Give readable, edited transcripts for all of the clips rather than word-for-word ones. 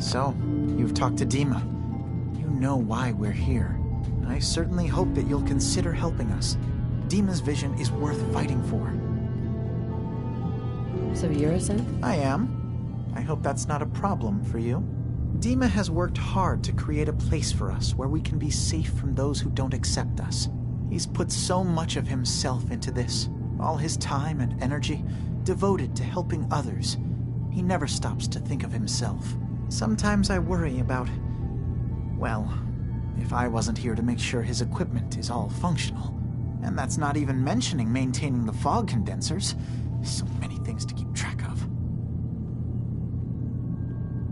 So, you've talked to Dima. You know why we're here. I certainly hope that you'll consider helping us. Dima's vision is worth fighting for. So you're a synth? I am. I hope that's not a problem for you. Dima has worked hard to create a place for us where we can be safe from those who don't accept us. He's put so much of himself into this, all his time and energy devoted to helping others. He never stops to think of himself. Sometimes I worry about, well, if I wasn't here to make sure his equipment is all functional. And that's not even mentioning maintaining the fog condensers. So many things to keep track of.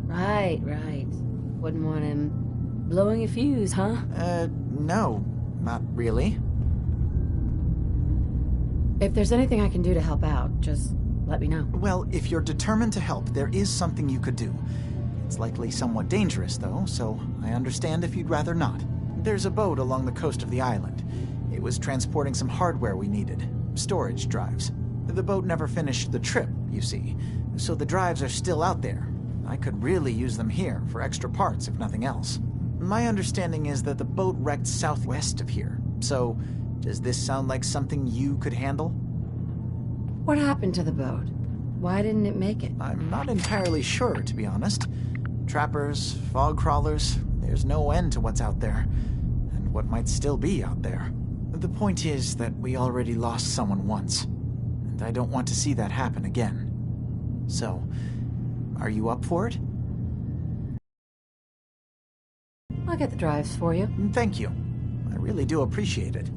Right. Wouldn't want him blowing a fuse, huh? No, not really. If there's anything I can do to help out, just let me know. Well, if you're determined to help, there is something you could do. It's likely somewhat dangerous, though, so I understand if you'd rather not. There's a boat along the coast of the island. It was transporting some hardware we needed. Storage drives. The boat never finished the trip, you see, so the drives are still out there. I could really use them here for extra parts, if nothing else. My understanding is that the boat wrecked southwest of here, so does this sound like something you could handle? What happened to the boat? Why didn't it make it? I'm not entirely sure, to be honest. Trappers, fog crawlers, there's no end to what's out there, and what might still be out there. The point is that we already lost someone once, and I don't want to see that happen again. So, are you up for it? I'll get the drives for you. Thank you. I really do appreciate it.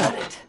Got it.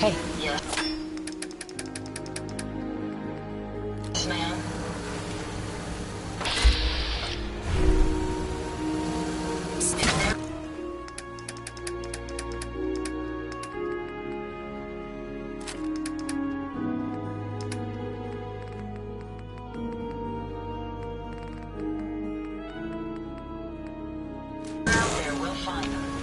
Hey. Yes. Yes, ma'am. Out there, we'll find them.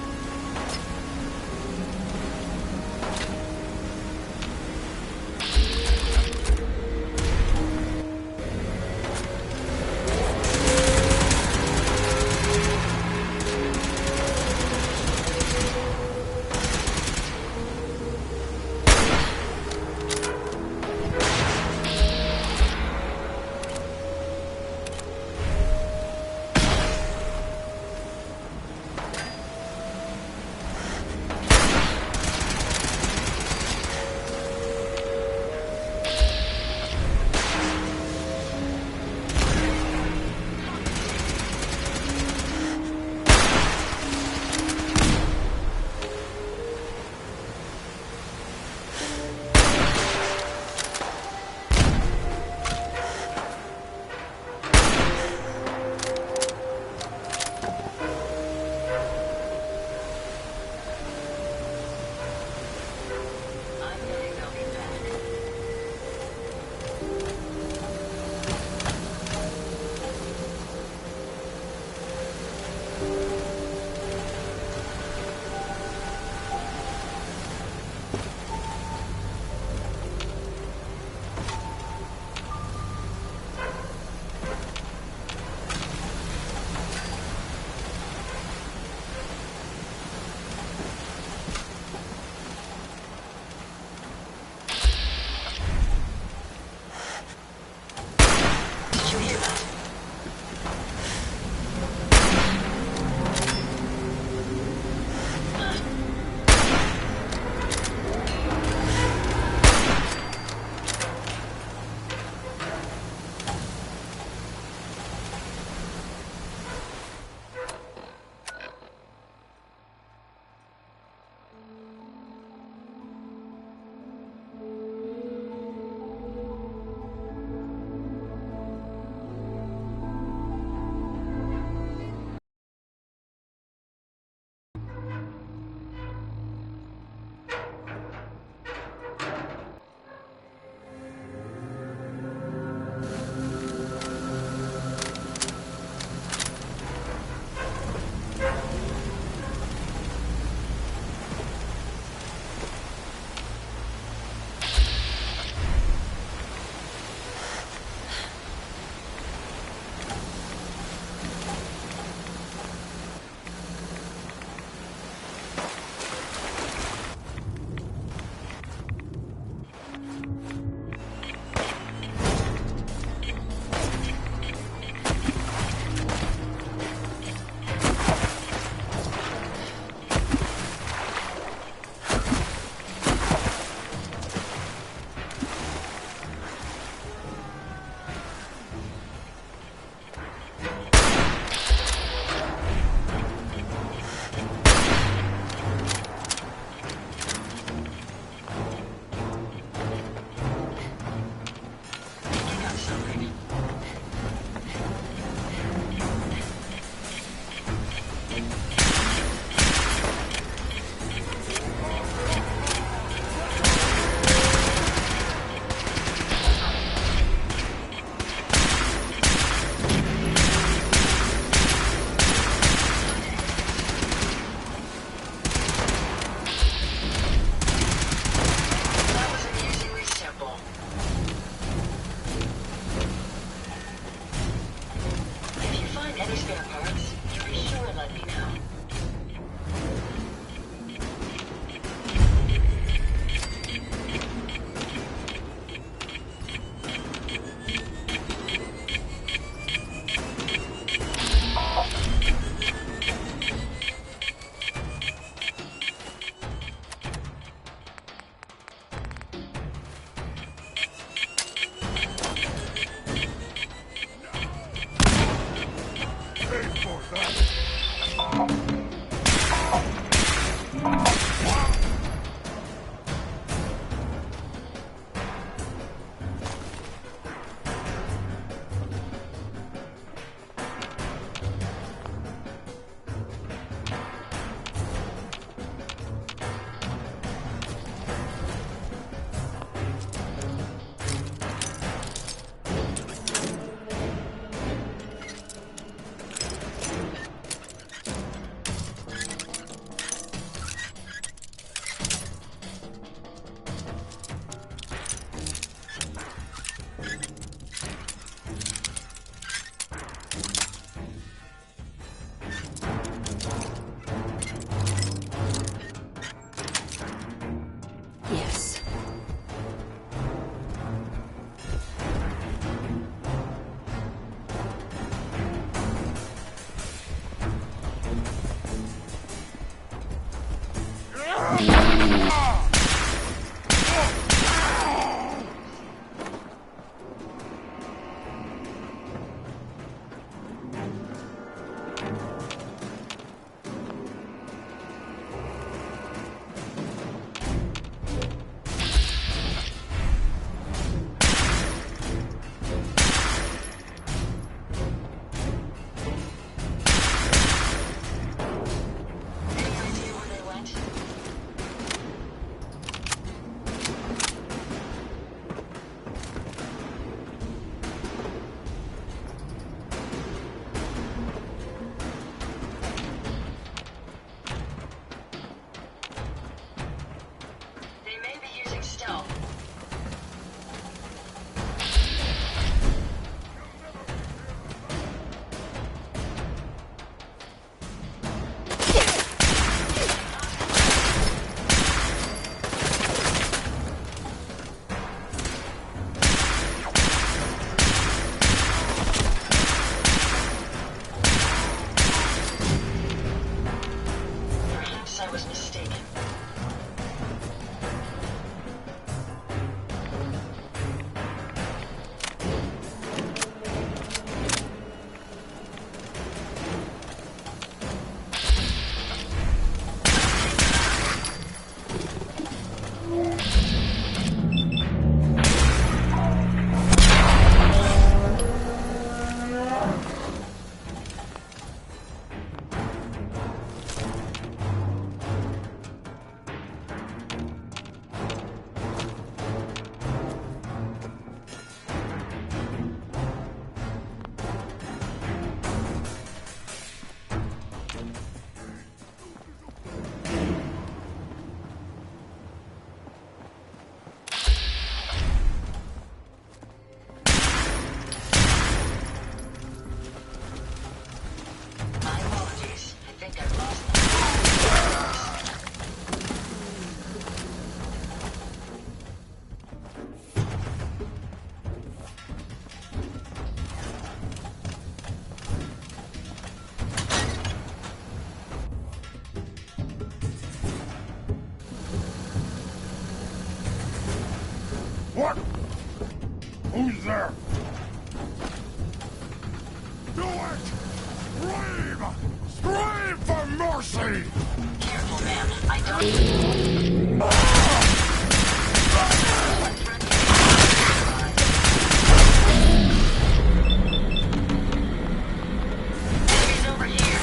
What? Who's there? Do it! Scream! Scream for mercy! Careful, man. I don't... Enemies over here.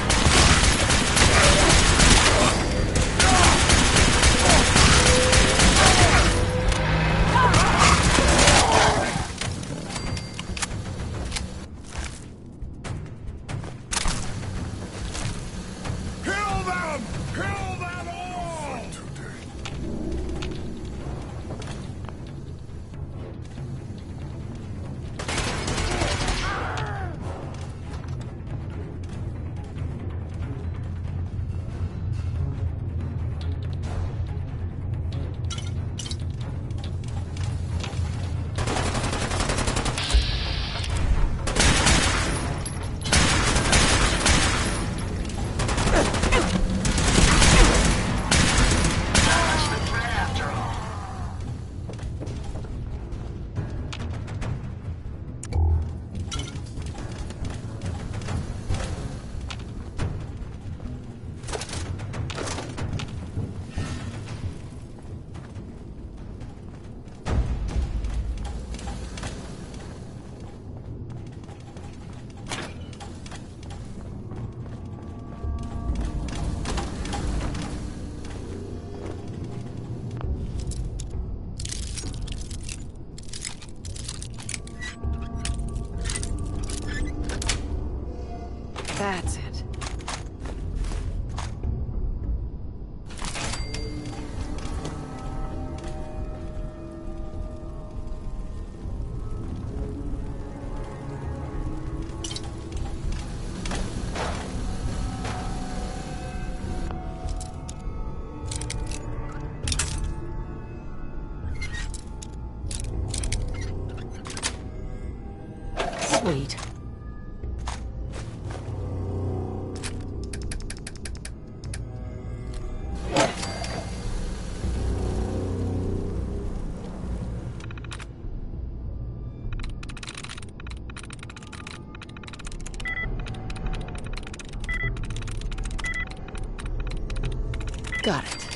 Kill them! Kill them all! Not much of a threat after all. That's it. Sweet. Got it.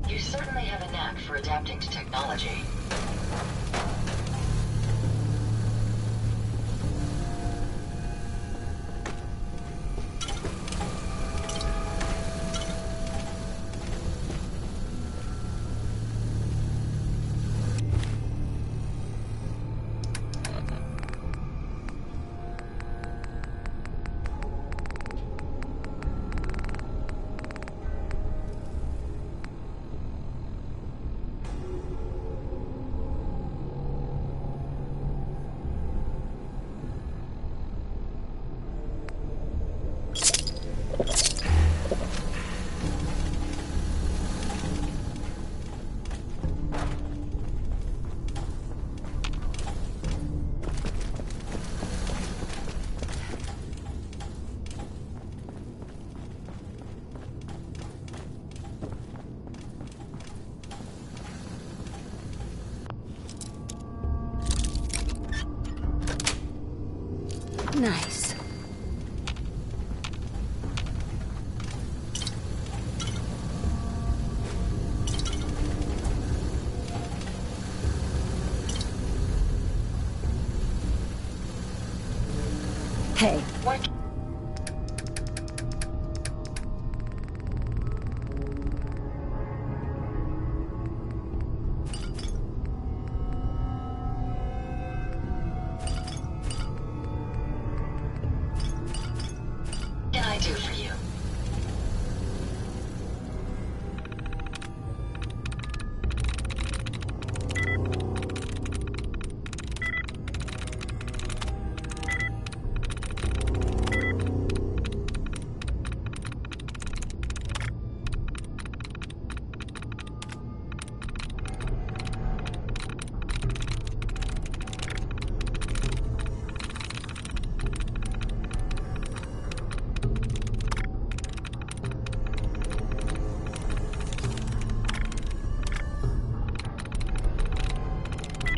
You certainly have a knack for adapting to technology. Nice. Hey. What? Can I do for you?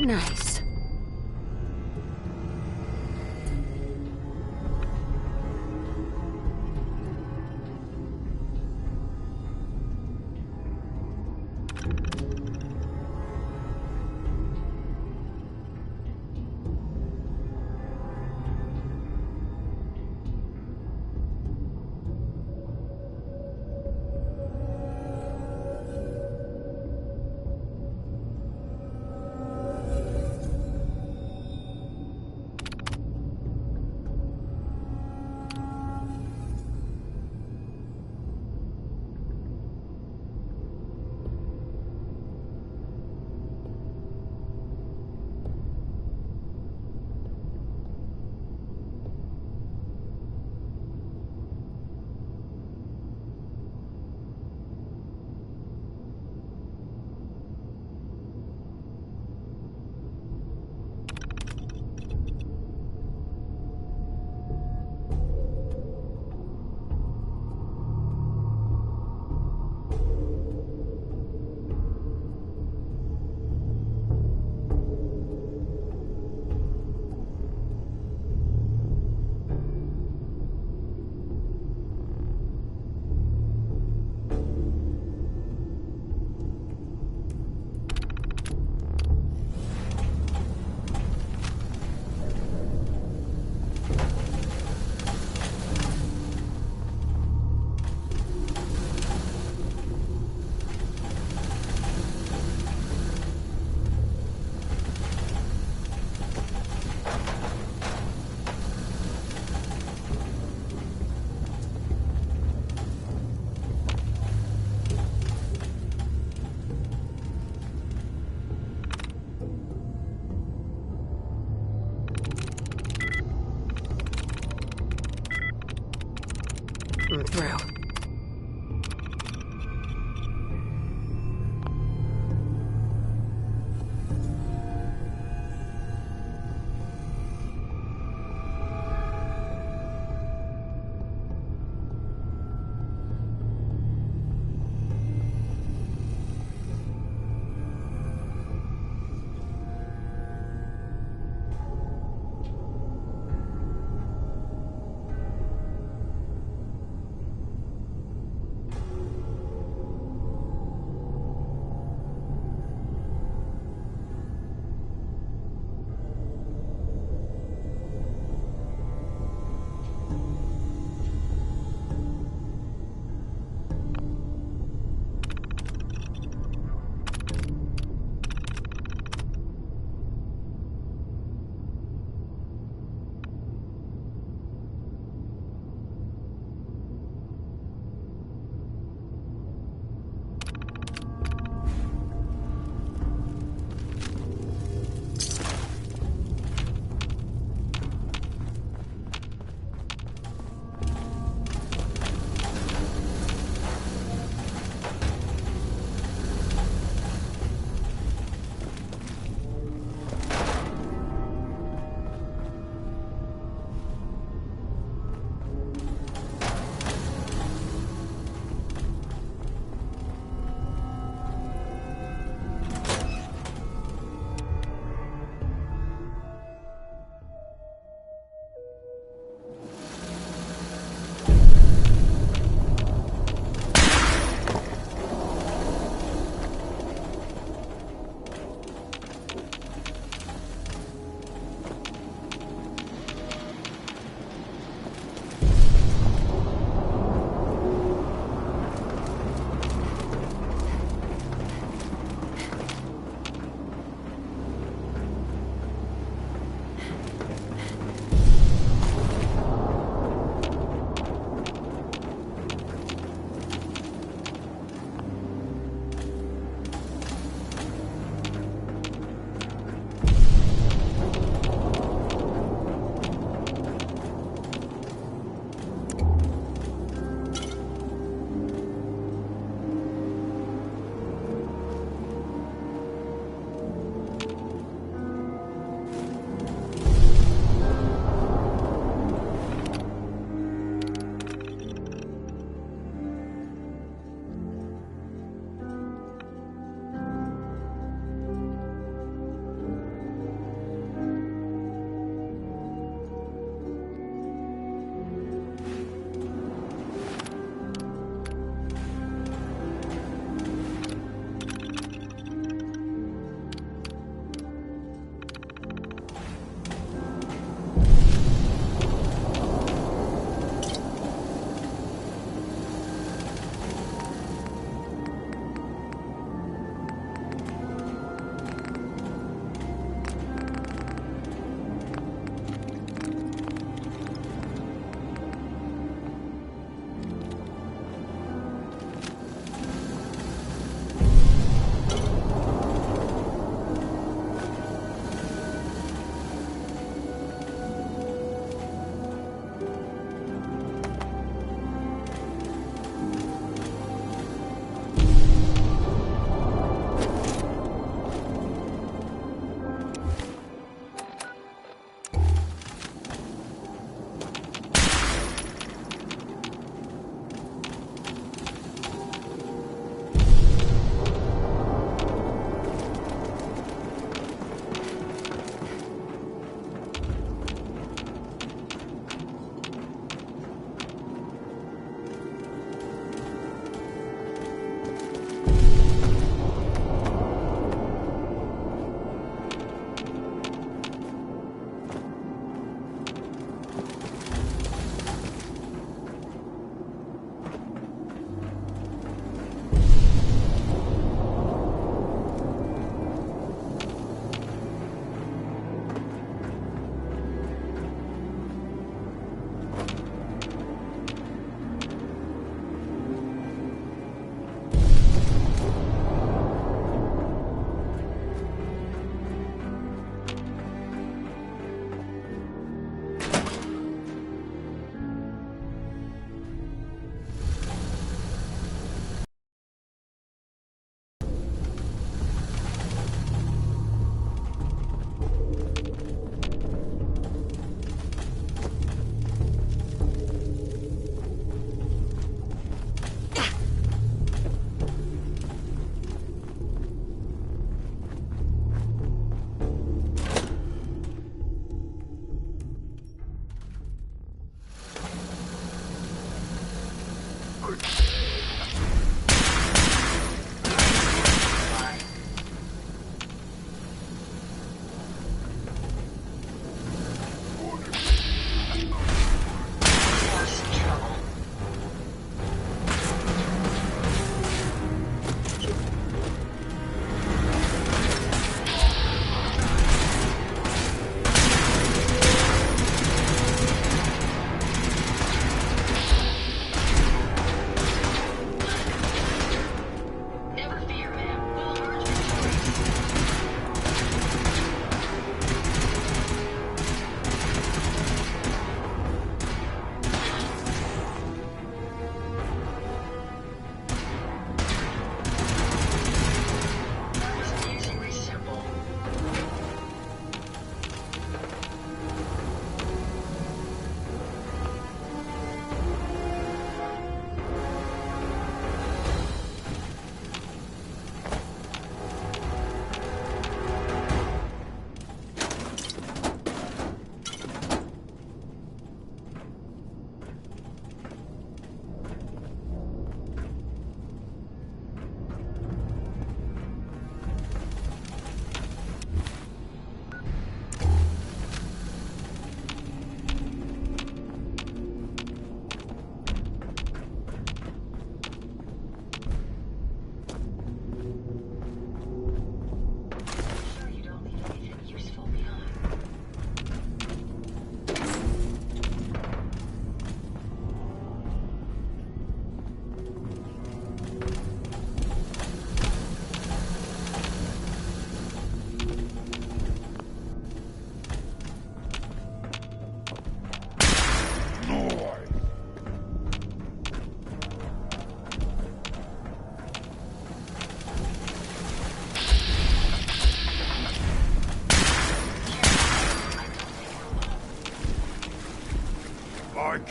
Nice.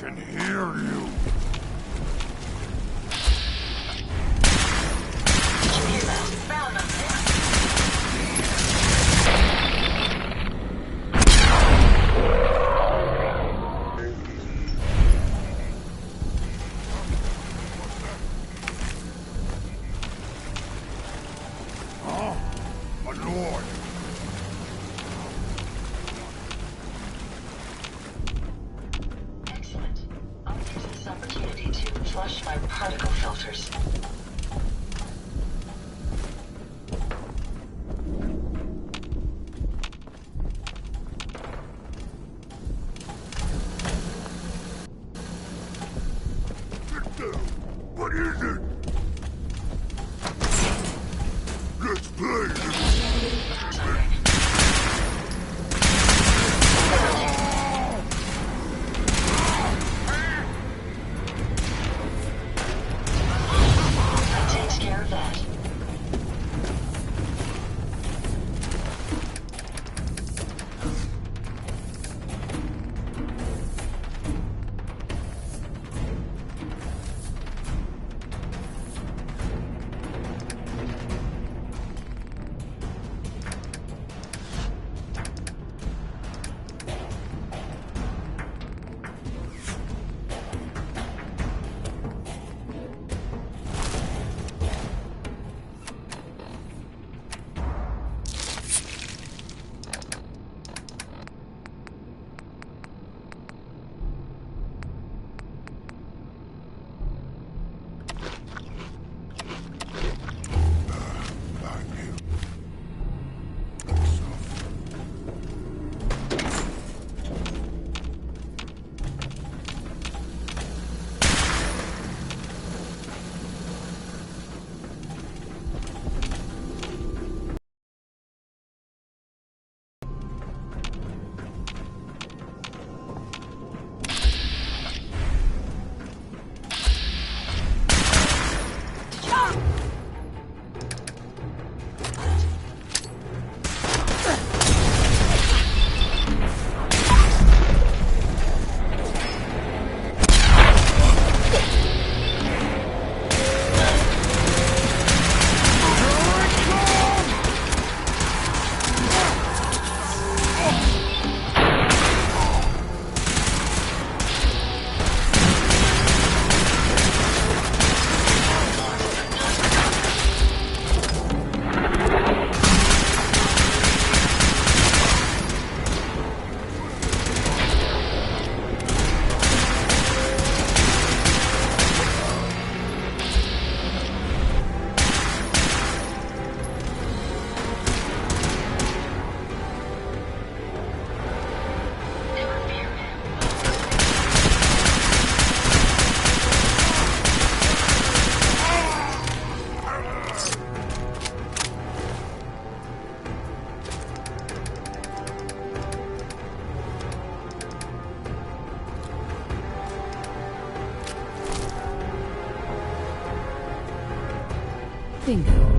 can hear you. Did you hear that? Found them there. Huh? My lord. Excellent. I'll use this opportunity to flush my particle filters. What is it? Let's play. That takes care of that. Bingo.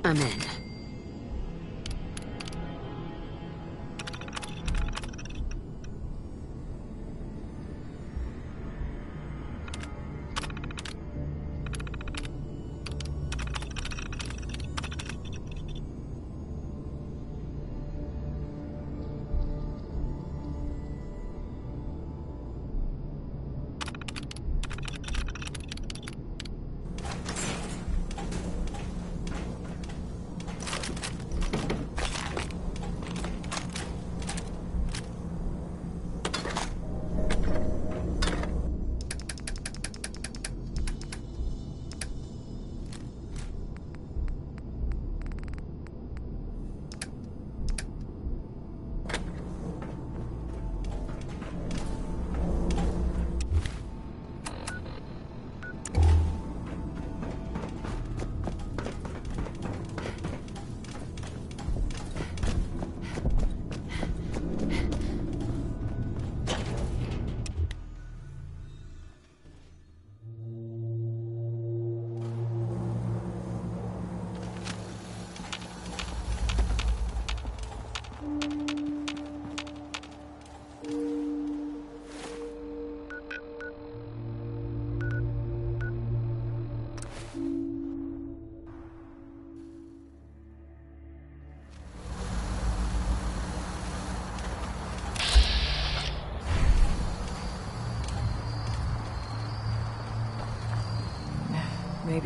I'm in.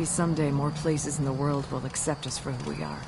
Maybe someday more places in the world will accept us for who we are.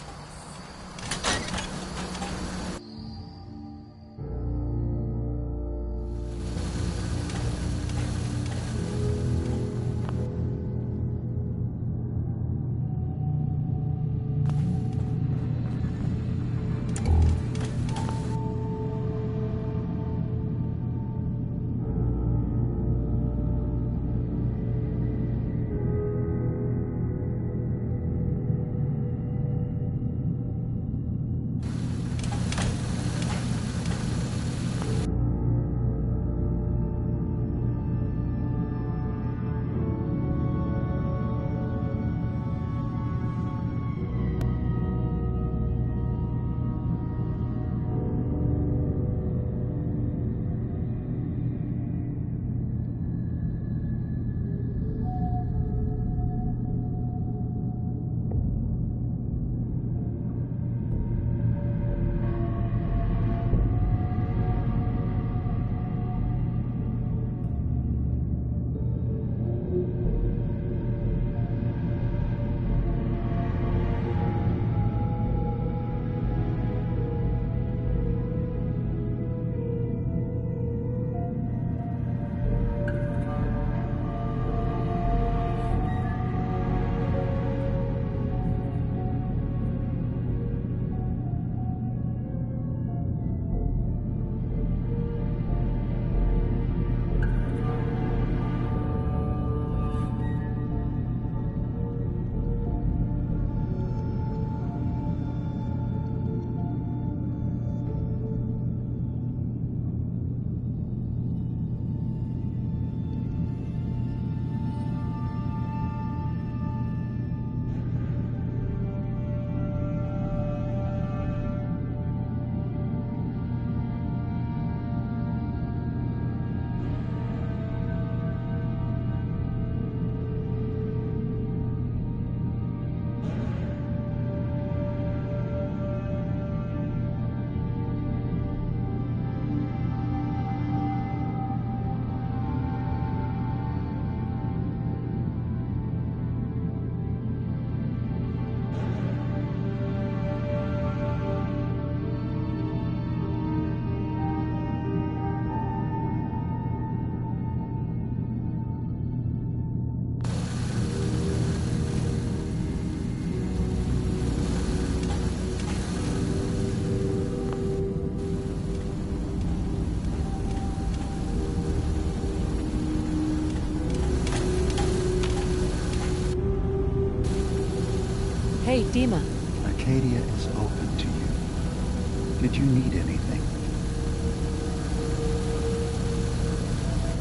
Hey, Dima. Acadia is open to you. Did you need anything?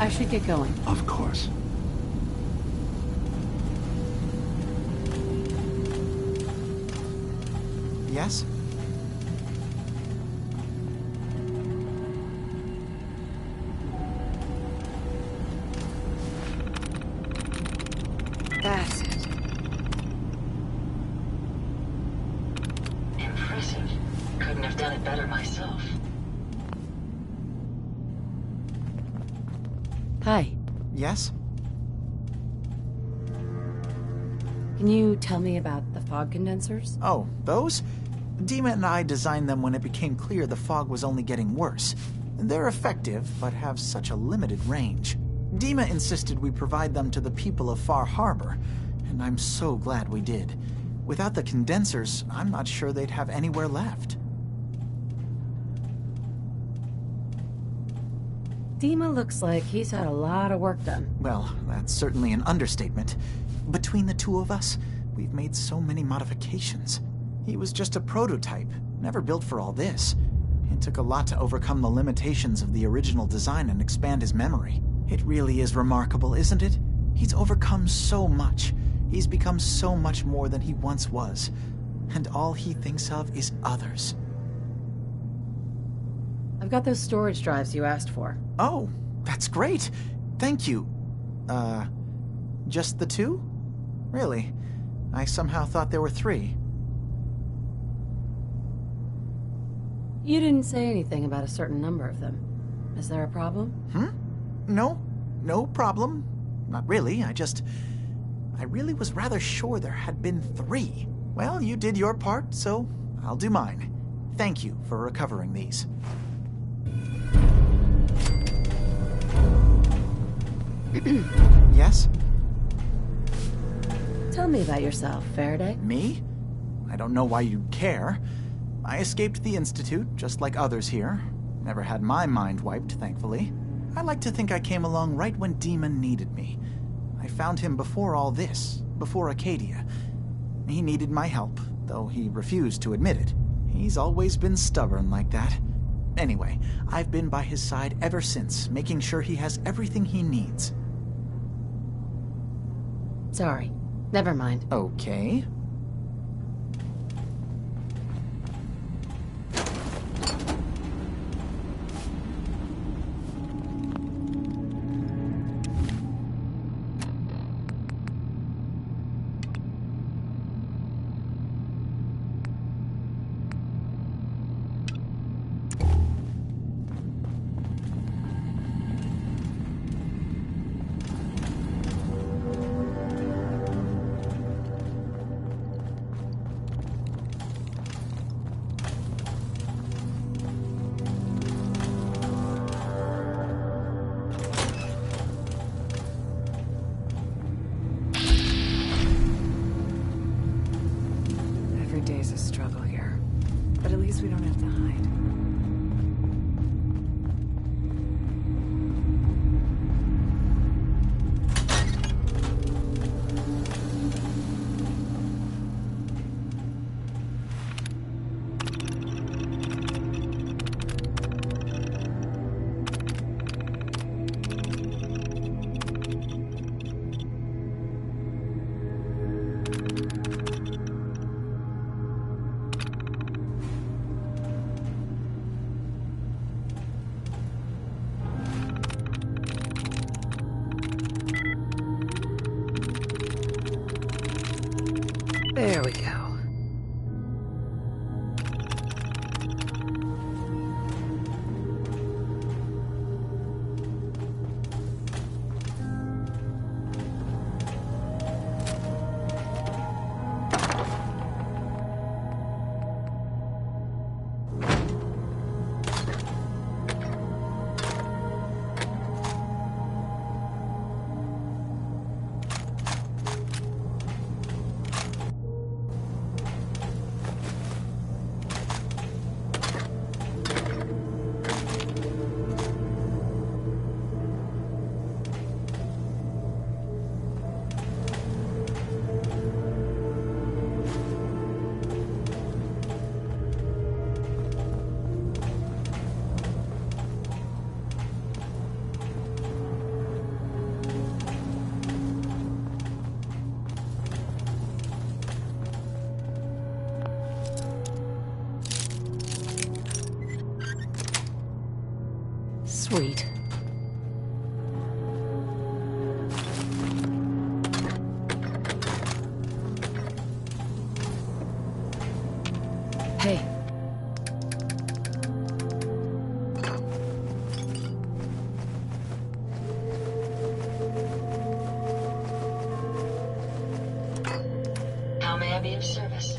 I should get going. Of course. Yes? That's it. Impressive. Couldn't have done it better myself. Hi. Yes? Can you tell me about the fog condensers? Oh, those? Dima and I designed them when it became clear the fog was only getting worse. They're effective, but have such a limited range. Dima insisted we provide them to the people of Far Harbor, and I'm so glad we did. Without the condensers, I'm not sure they'd have anywhere left. Dima looks like he's had a lot of work done. Well, that's certainly an understatement. Between the two of us, we've made so many modifications. He was just a prototype, never built for all this. It took a lot to overcome the limitations of the original design and expand his memory. It really is remarkable, isn't it? He's overcome so much. He's become so much more than he once was. And all he thinks of is others. I've got those storage drives you asked for. Oh, that's great. Thank you. Just the two? Really? I somehow thought there were 3. You didn't say anything about a certain number of them. Is there a problem? No problem. Not really, I really was rather sure there had been 3. Well, you did your part, so I'll do mine. Thank you for recovering these. Yes? Tell me about yourself, Faraday. Me? I don't know why you'd care. I escaped the Institute, just like others here. Never had my mind wiped, thankfully. I like to think I came along right when Demon needed me. I found him before all this, before Acadia. He needed my help, though he refused to admit it. He's always been stubborn like that. Anyway, I've been by his side ever since, making sure he has everything he needs. Sorry. Never mind. Okay. Every day's a struggle here. But at least we don't have to hide. There we go. Sweet. Hey. How may I be of service?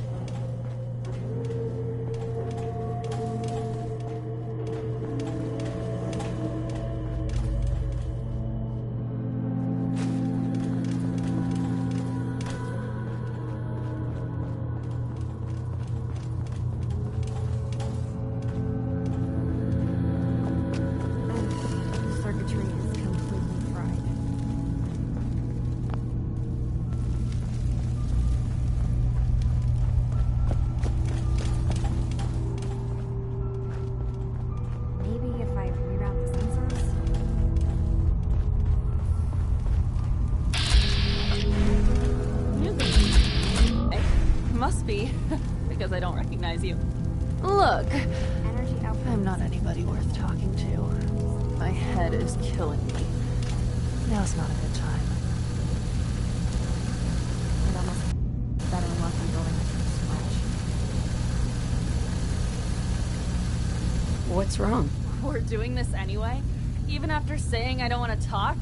Circuitry is completely fried. Maybe if I reroute the sensors? Must be, because I don't recognize you. Look, Energy output. I'm not anybody worth talking to. My head is killing me. Now's not a good time. It almost better unlock the building so much. What's wrong? We're doing this anyway? Even after saying I don't want to talk?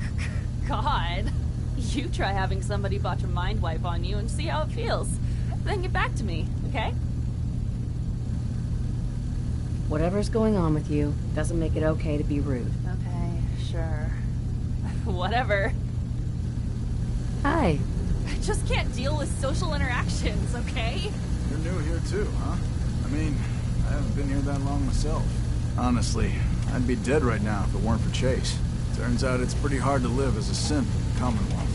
God. You try having somebody botch a mind wipe on you and see how it feels. Then get back to me, okay? Whatever's going on with you doesn't make it okay to be rude. Okay, sure. Whatever. Hi. I just can't deal with social interactions, okay? You're new here too, huh? I mean, I haven't been here that long myself. Honestly, I'd be dead right now if it weren't for Chase. Turns out it's pretty hard to live as a synth in the Commonwealth.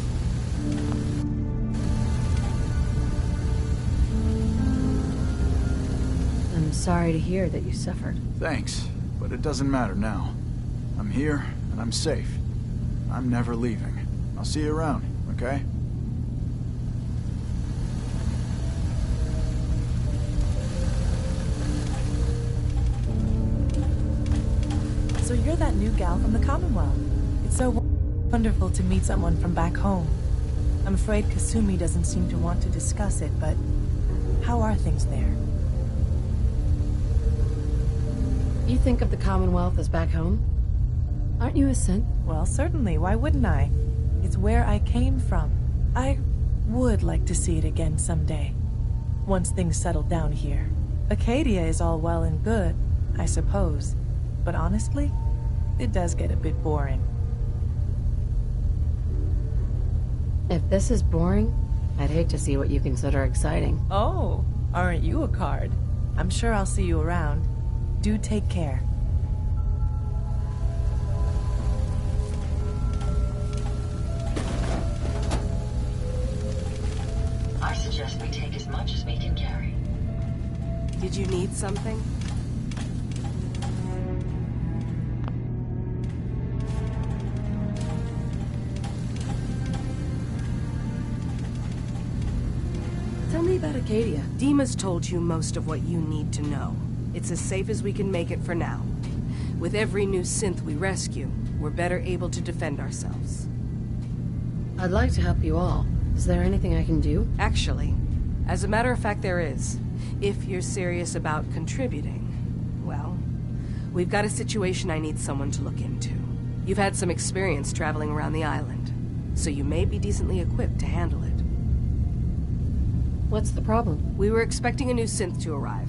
I'm sorry to hear that you suffered. Thanks, but it doesn't matter now. I'm here, and I'm safe. I'm never leaving. I'll see you around, okay? So you're that new gal from the Commonwealth. It's so wonderful to meet someone from back home. I'm afraid Kasumi doesn't seem to want to discuss it, but how are things there? You think of the Commonwealth as back home? Aren't you a synth? Well, certainly. Why wouldn't I? It's where I came from. I would like to see it again someday. Once things settle down here. Acadia is all well and good, I suppose. But honestly, it does get a bit boring. If this is boring, I'd hate to see what you consider exciting. Oh, aren't you a card? I'm sure I'll see you around. Do take care. I suggest we take as much as we can carry. Did you need something? Tell me about Acadia. Dima's told you most of what you need to know. It's as safe as we can make it for now. With every new synth we rescue, we're better able to defend ourselves. I'd like to help you all. Is there anything I can do? Actually, as a matter of fact, there is. If you're serious about contributing, well, we've got a situation I need someone to look into. You've had some experience traveling around the island, so you may be decently equipped to handle it. What's the problem? We were expecting a new synth to arrive,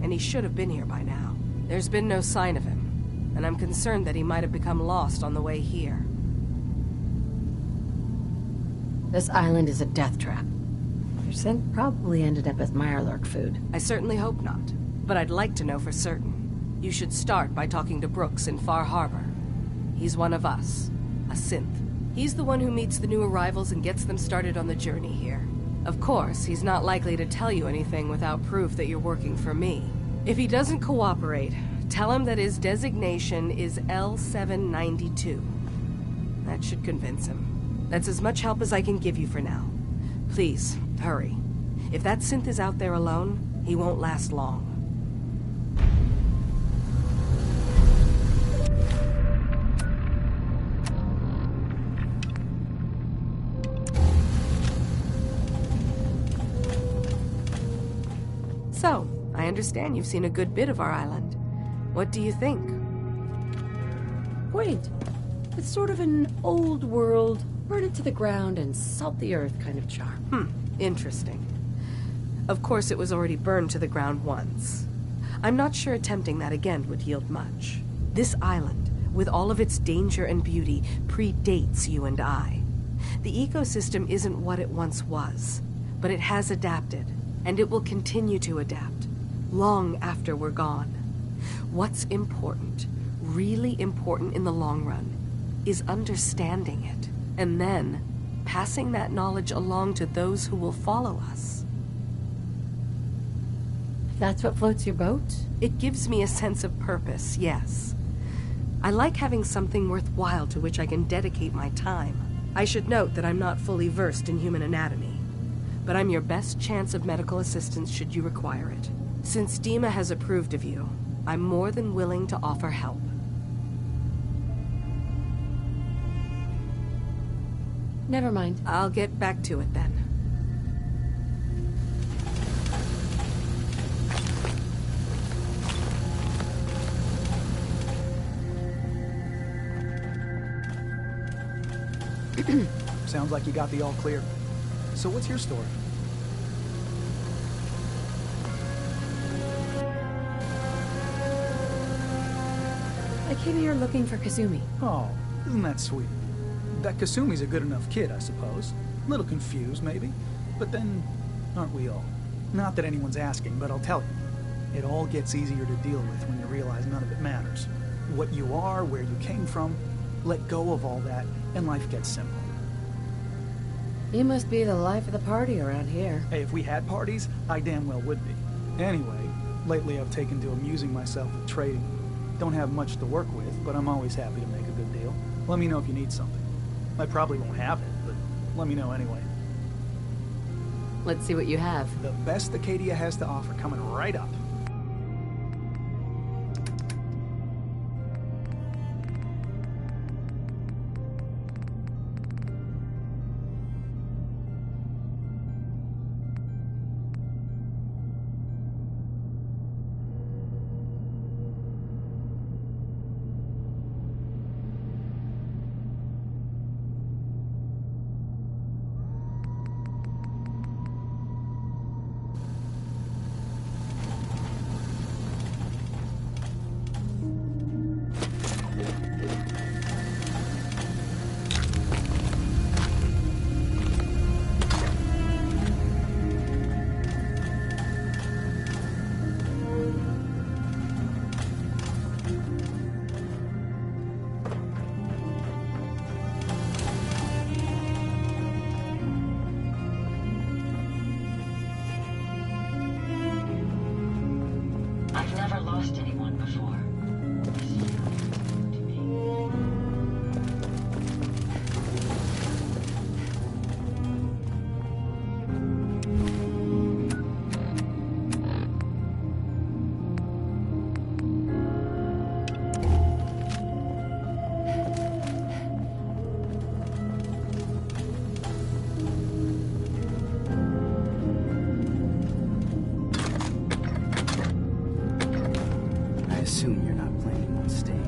and he should have been here by now. There's been no sign of him, and I'm concerned that he might have become lost on the way here. This island is a death trap. Your synth probably ended up as Mirelurk food. I certainly hope not, but I'd like to know for certain. You should start by talking to Brooks in Far Harbor. He's one of us, a synth. He's the one who meets the new arrivals and gets them started on the journey here. Of course, he's not likely to tell you anything without proof that you're working for me. If he doesn't cooperate, tell him that his designation is L792. That should convince him. That's as much help as I can give you for now. Please, hurry. If that synth is out there alone, he won't last long. So, I understand you've seen a good bit of our island. What do you think? Quaint. It's sort of an old world, burn it to the ground and salt the earth kind of charm. Interesting. Of course, it was already burned to the ground once. I'm not sure attempting that again would yield much. This island, with all of its danger and beauty, predates you and I. The ecosystem isn't what it once was, but it has adapted, and it will continue to adapt, long after we're gone. What's important, really important in the long run, is understanding it, and then passing that knowledge along to those who will follow us. That's what floats your boat? It gives me a sense of purpose, yes. I like having something worthwhile to which I can dedicate my time. I should note that I'm not fully versed in human anatomy, but I'm your best chance of medical assistance should you require it. Since Dima has approved of you, I'm more than willing to offer help. Never mind. I'll get back to it then. Sounds like you got the all clear. So what's your story? I came here looking for Kazumi. Oh, isn't that sweet? That Kasumi's a good enough kid, I suppose. A little confused, maybe. But then, aren't we all? Not that anyone's asking, but I'll tell you. It all gets easier to deal with when you realize none of it matters. What you are, where you came from, let go of all that, and life gets simple. You must be the life of the party around here. Hey, if we had parties, I damn well would be. Anyway, lately I've taken to amusing myself with trading. Don't have much to work with, but I'm always happy to make a good deal. Let me know if you need something. I probably won't have it, but let me know anyway. Let's see what you have. The best Acadia has to offer coming right up. I've never lost anyone before. This feels new to me. I assume you're not planning on staying.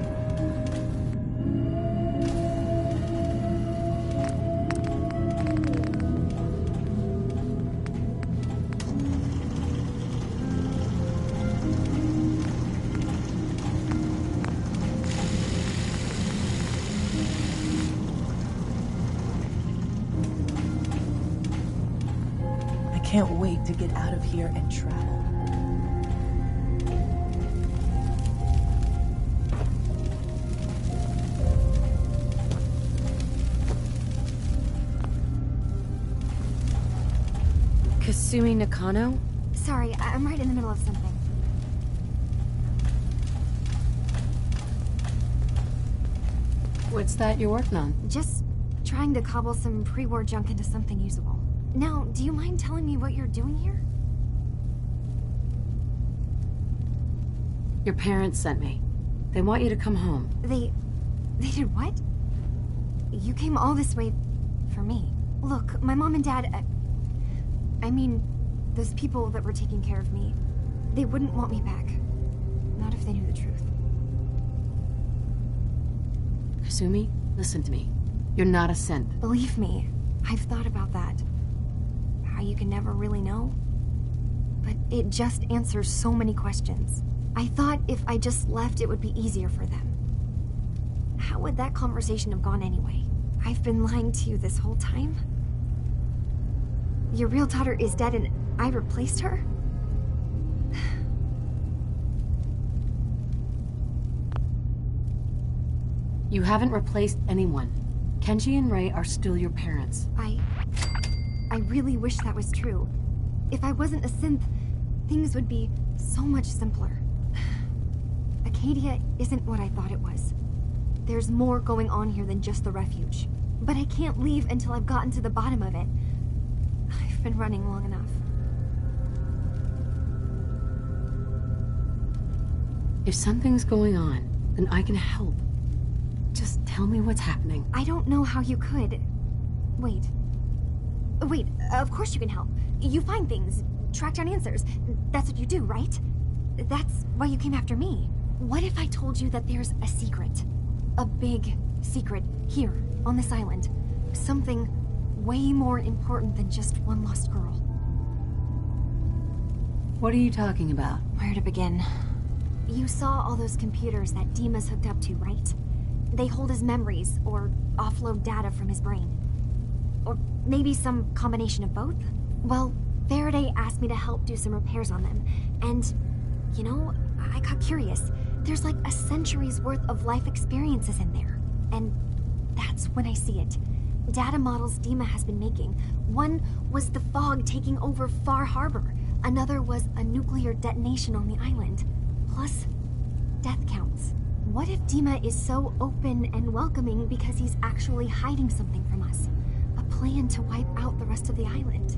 I can't wait to get out of here and travel. Kasumi Nakano? Sorry, I'm right in the middle of something. What's that you're working on? Just trying to cobble some pre-war junk into something usable. Now, do you mind telling me what you're doing here? Your parents sent me. They want you to come home. They did what? You came all this way for me. Look, my mom and dad, I mean, those people that were taking care of me, they wouldn't want me back. Not if they knew the truth. Kasumi, listen to me. You're not a synth. Believe me, I've thought about that. How you can never really know. But it just answers so many questions. I thought if I just left, it would be easier for them. How would that conversation have gone anyway? I've been lying to you this whole time? Your real daughter is dead and I replaced her? You haven't replaced anyone. Kenji and Ray are still your parents. I really wish that was true. If I wasn't a synth, things would be so much simpler. Acadia isn't what I thought it was. There's more going on here than just the refuge. But I can't leave until I've gotten to the bottom of it. I've been running long enough. If something's going on, then I can help. Just tell me what's happening. I don't know how you could. Wait, of course you can help. You find things, track down answers. That's what you do, right? That's why you came after me. What if I told you that there's a secret? A big secret here, on this island. Something way more important than just one lost girl. What are you talking about? Where to begin? You saw all those computers that Dima's hooked up to, right? They hold his memories, or offload data from his brain. Or maybe some combination of both? Well, Faraday asked me to help do some repairs on them, and, you know, I got curious. There's like a century's worth of life experiences in there. And that's when I see it. Data models Dima has been making. One was the fog taking over Far Harbor. Another was a nuclear detonation on the island. Plus, death counts. What if Dima is so open and welcoming because he's actually hiding something from us? A plan to wipe out the rest of the island.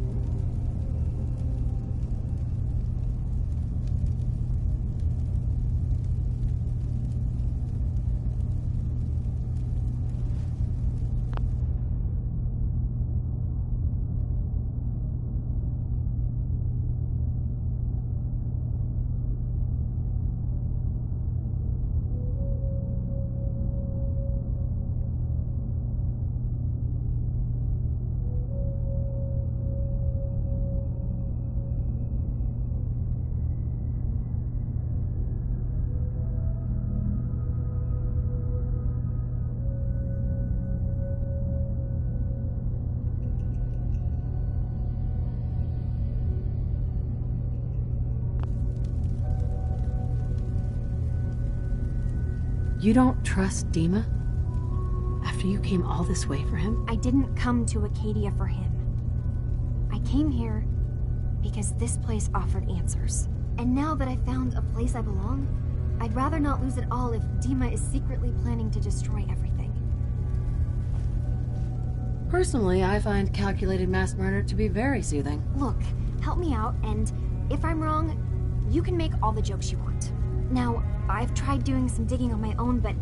You don't trust Dima? After you came all this way for him? I didn't come to Acadia for him. I came here because this place offered answers. And now that I found a place I belong, I'd rather not lose it all if Dima is secretly planning to destroy everything. Personally, I find calculated mass murder to be very soothing. Look, help me out, and if I'm wrong, you can make all the jokes you want. Now, I've tried doing some digging on my own, but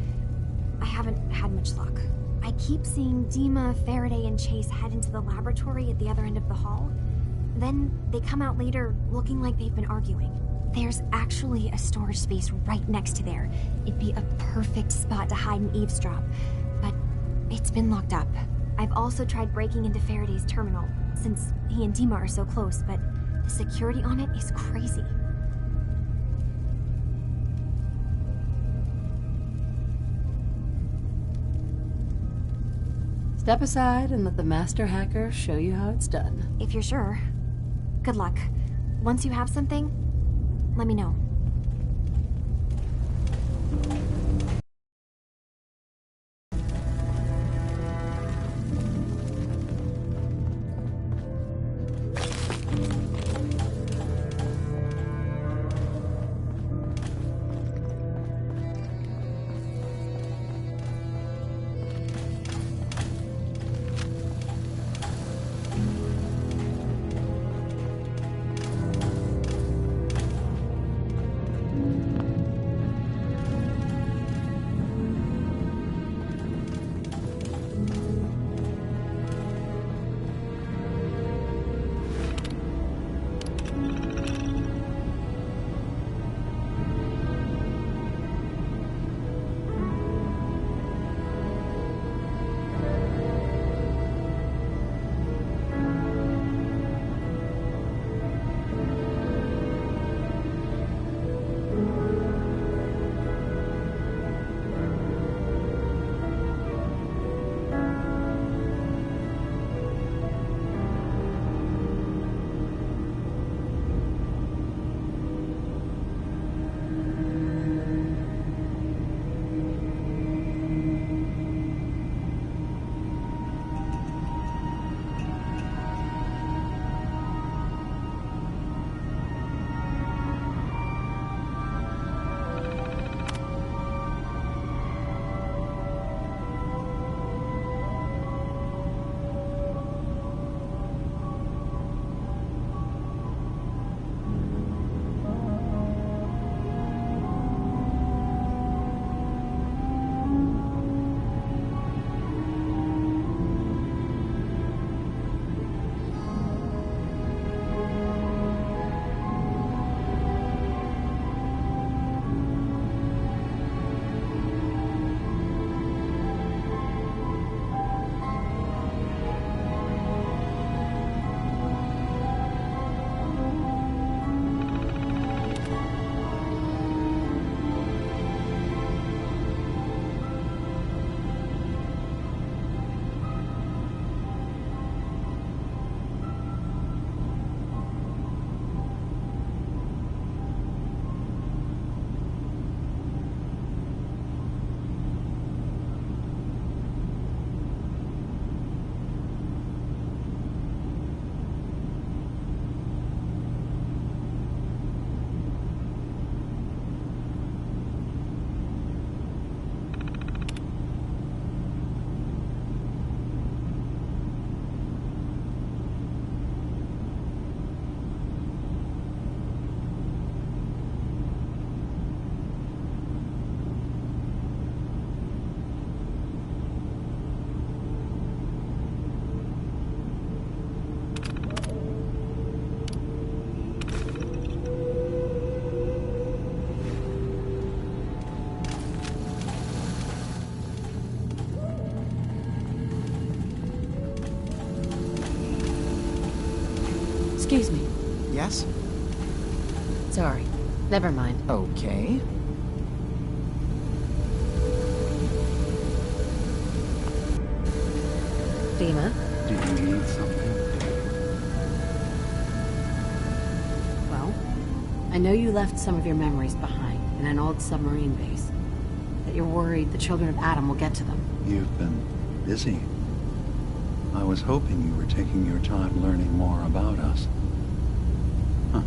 I haven't had much luck. I keep seeing Dima, Faraday, and Chase head into the laboratory at the other end of the hall. Then they come out later looking like they've been arguing. There's actually a storage space right next to there. It'd be a perfect spot to hide and eavesdrop, but it's been locked up. I've also tried breaking into Faraday's terminal, since he and Dima are so close, but the security on it is crazy. Step aside and let the master hacker show you how it's done. If you're sure. Good luck. Once you have something, let me know. yes? Sorry. Never mind. Okay. Dima? Do you need something? Well, I know you left some of your memories behind in an old submarine base. That you're worried the children of Adam will get to them. You've been busy. I was hoping you were taking your time learning more about us. Huh.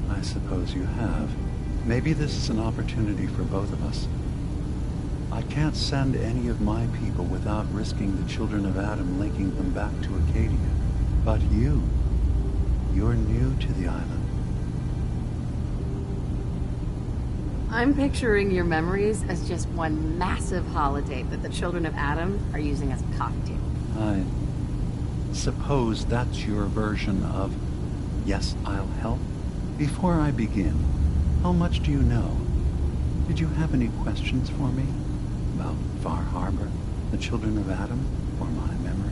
I suppose you have. Maybe this is an opportunity for both of us. I can't send any of my people without risking the children of Adam linking them back to Acadia. But you're new to the island. I'm picturing your memories as just one massive holiday that the children of Adam are using as a cocktail. I suppose that's your version of, yes, I'll help? Before I begin, how much do you know? Did you have any questions for me? About Far Harbor, the children of Adam, or my memories?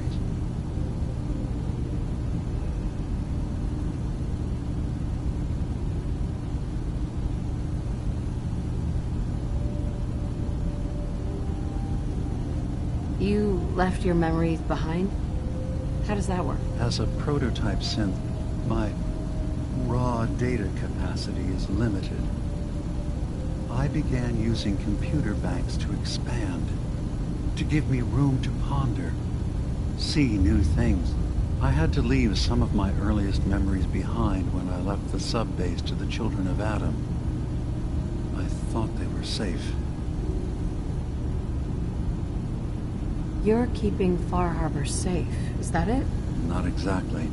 You left your memories behind? How does that work? As a prototype synth, my raw data capacity is limited. I began using computer banks to expand, to give me room to ponder, see new things. I had to leave some of my earliest memories behind when I left the sub-base to the children of Adam. I thought they were safe. You're keeping Far Harbor safe, is that it? Not exactly.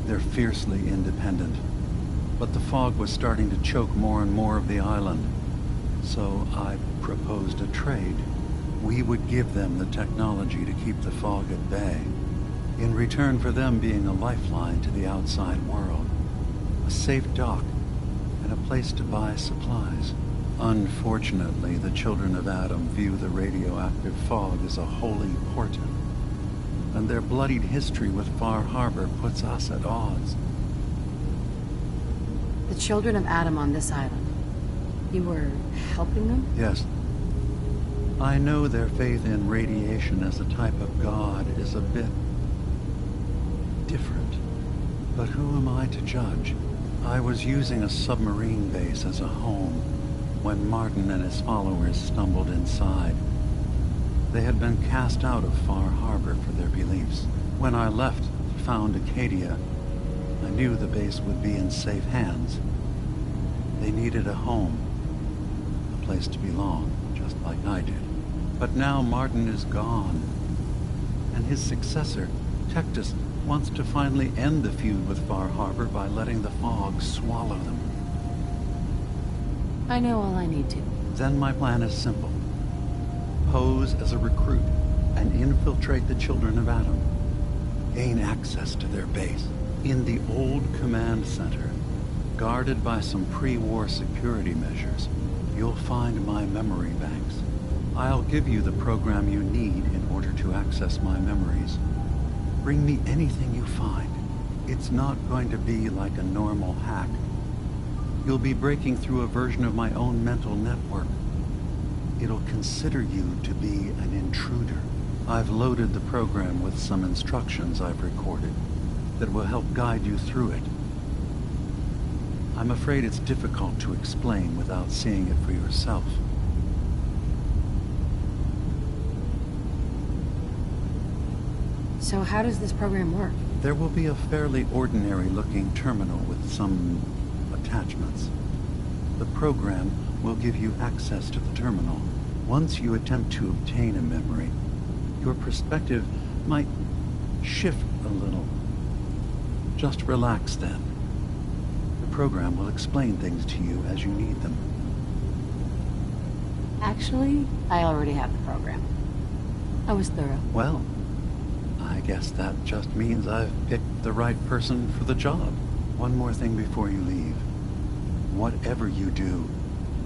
They're fiercely independent. But the fog was starting to choke more and more of the island. So I proposed a trade. We would give them the technology to keep the fog at bay, in return for them being a lifeline to the outside world, a safe dock, and a place to buy supplies. Unfortunately, the children of Adam view the radioactive fog as a holy portent, and their bloodied history with Far Harbor puts us at odds. The children of Adam on this island. You were helping them? Yes. I know their faith in radiation as a type of god is a bit different. But who am I to judge? I was using a submarine base as a home when Martin and his followers stumbled inside. They had been cast out of Far Harbor for their beliefs. When I left to found Acadia, I knew the base would be in safe hands. They needed a home, a place to belong, just like I did. But now Martin is gone, and his successor, Tectus, wants to finally end the feud with Far Harbor by letting the fog swallow them. I know all I need to. Then my plan is simple. Pose as a recruit and infiltrate the children of Adam. Gain access to their base in the old command center, guarded by some pre-war security measures. You'll find my memory banks. I'll give you the program you need in order to access my memories. Bring me anything you find. It's not going to be like a normal hack. You'll be breaking through a version of my own mental network. It'll consider you to be an intruder. I've loaded the program with some instructions I've recorded that will help guide you through it. I'm afraid it's difficult to explain without seeing it for yourself. So how does this program work? There will be a fairly ordinary-looking terminal with some attachments. The program will give you access to the terminal. Once you attempt to obtain a memory, your perspective might shift a little. Just relax then. The program will explain things to you as you need them. Actually, I already have the program. I was thorough. Well, I guess that just means I've picked the right person for the job. One more thing before you leave. Whatever you do,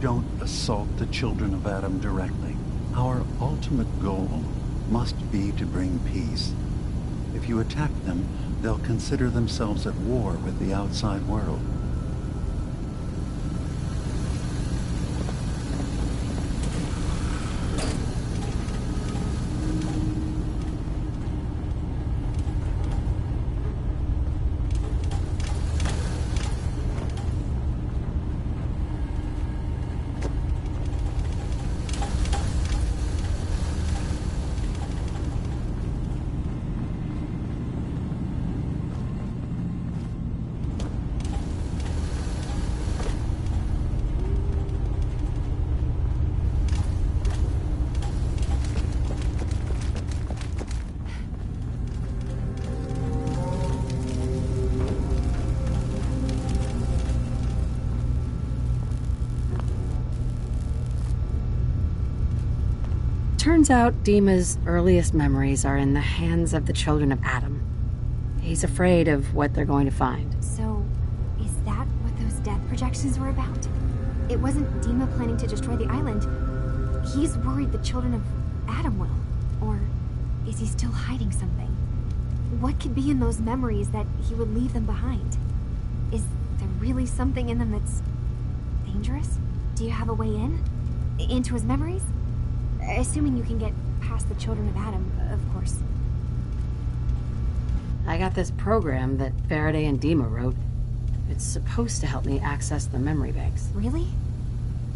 don't assault the children of Adam directly. Our ultimate goal must be to bring peace. If you attack them, they'll consider themselves at war with the outside world. Turns out Dima's earliest memories are in the hands of the children of Adam. He's afraid of what they're going to find. So, is that what those death projections were about? It wasn't Dima planning to destroy the island. He's worried the children of Adam will. Or is he still hiding something? What could be in those memories that he would leave them behind? Is there really something in them that's dangerous? Do you have a way in? Into his memories? Assuming you can get past the children of Adam, of course. I got this program that Faraday and Dima wrote. It's supposed to help me access the memory banks. Really?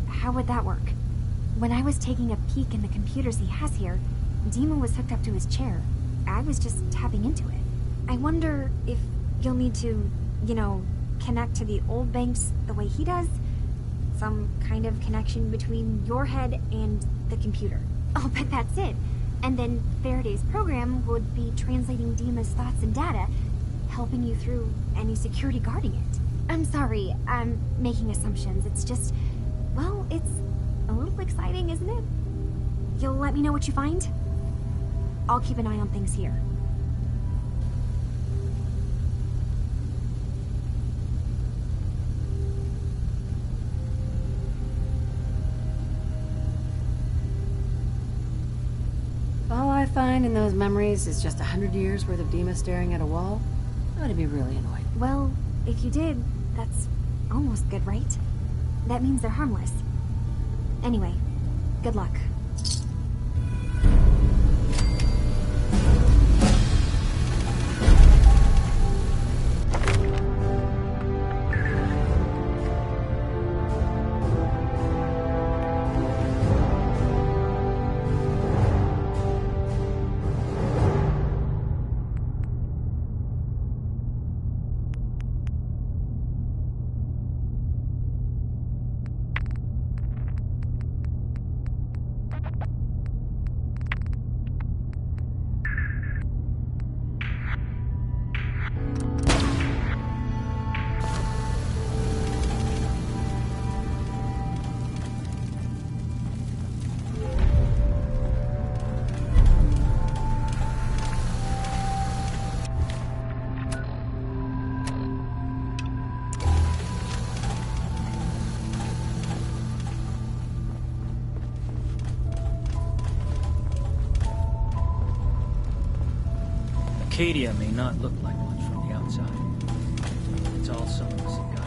How would that work? When I was taking a peek in the computers he has here, Dima was hooked up to his chair. I was just tapping into it. I wonder if you'll need to, connect to the old banks the way he does? Some kind of connection between your head and the computer. I'll bet that's it. And then Faraday's program would be translating Dima's thoughts and data, helping you through any security guarding it. I'm sorry, I'm making assumptions. It's just, well, it's a little exciting, isn't it? You'll let me know what you find? I'll keep an eye on things here. All I find in those memories is just 100 years worth of Dima staring at a wall, I'm gonna be really annoyed. Well, if you did, that's almost good, right? That means they're harmless. Anyway, good luck. Acadia may not look like much from the outside. It's all some of us have got.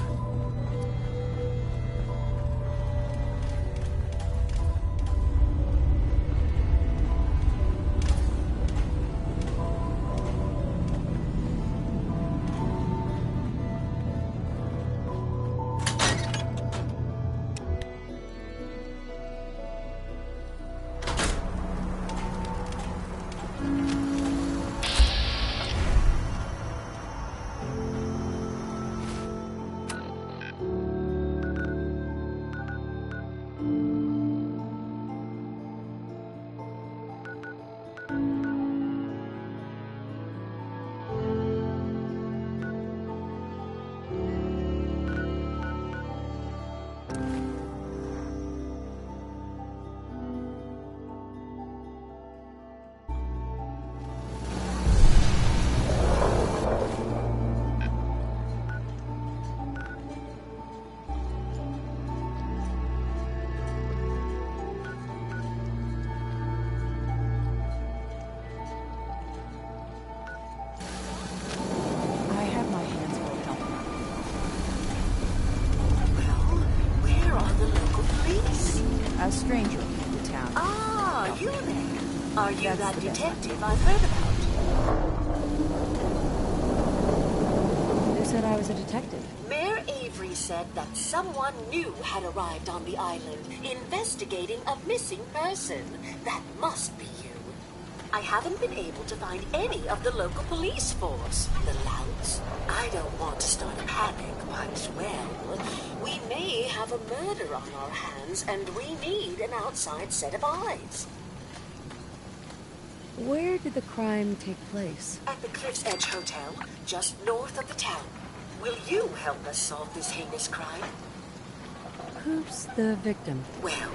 A stranger came to town. Ah, you there. Are you That's that the best detective I've heard about? Who said I was a detective? Mayor Avery said that someone new had arrived on the island, investigating a missing person. That must be you. I haven't been able to find any of the local police force. The louts. I don't want to start a panic, but, well, we may have a murder on our hands, and we need an outside set of eyes. Where did the crime take place? At the Cliff's Edge Hotel, just north of the town. Will you help us solve this heinous crime? Who's the victim? Well,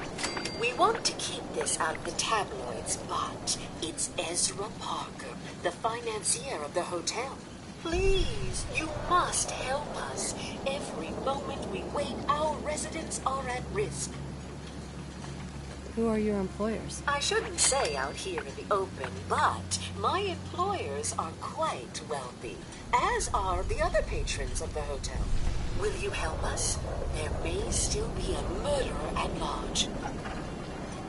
we want to keep this out of the tabloids, but it's Ezra Parker, the financier of the hotel. Please, you must help us. Every moment we wait, our residents are at risk. Who are your employers? I shouldn't say out here in the open, but my employers are quite wealthy, as are the other patrons of the hotel. Will you help us? There may still be a murderer at large.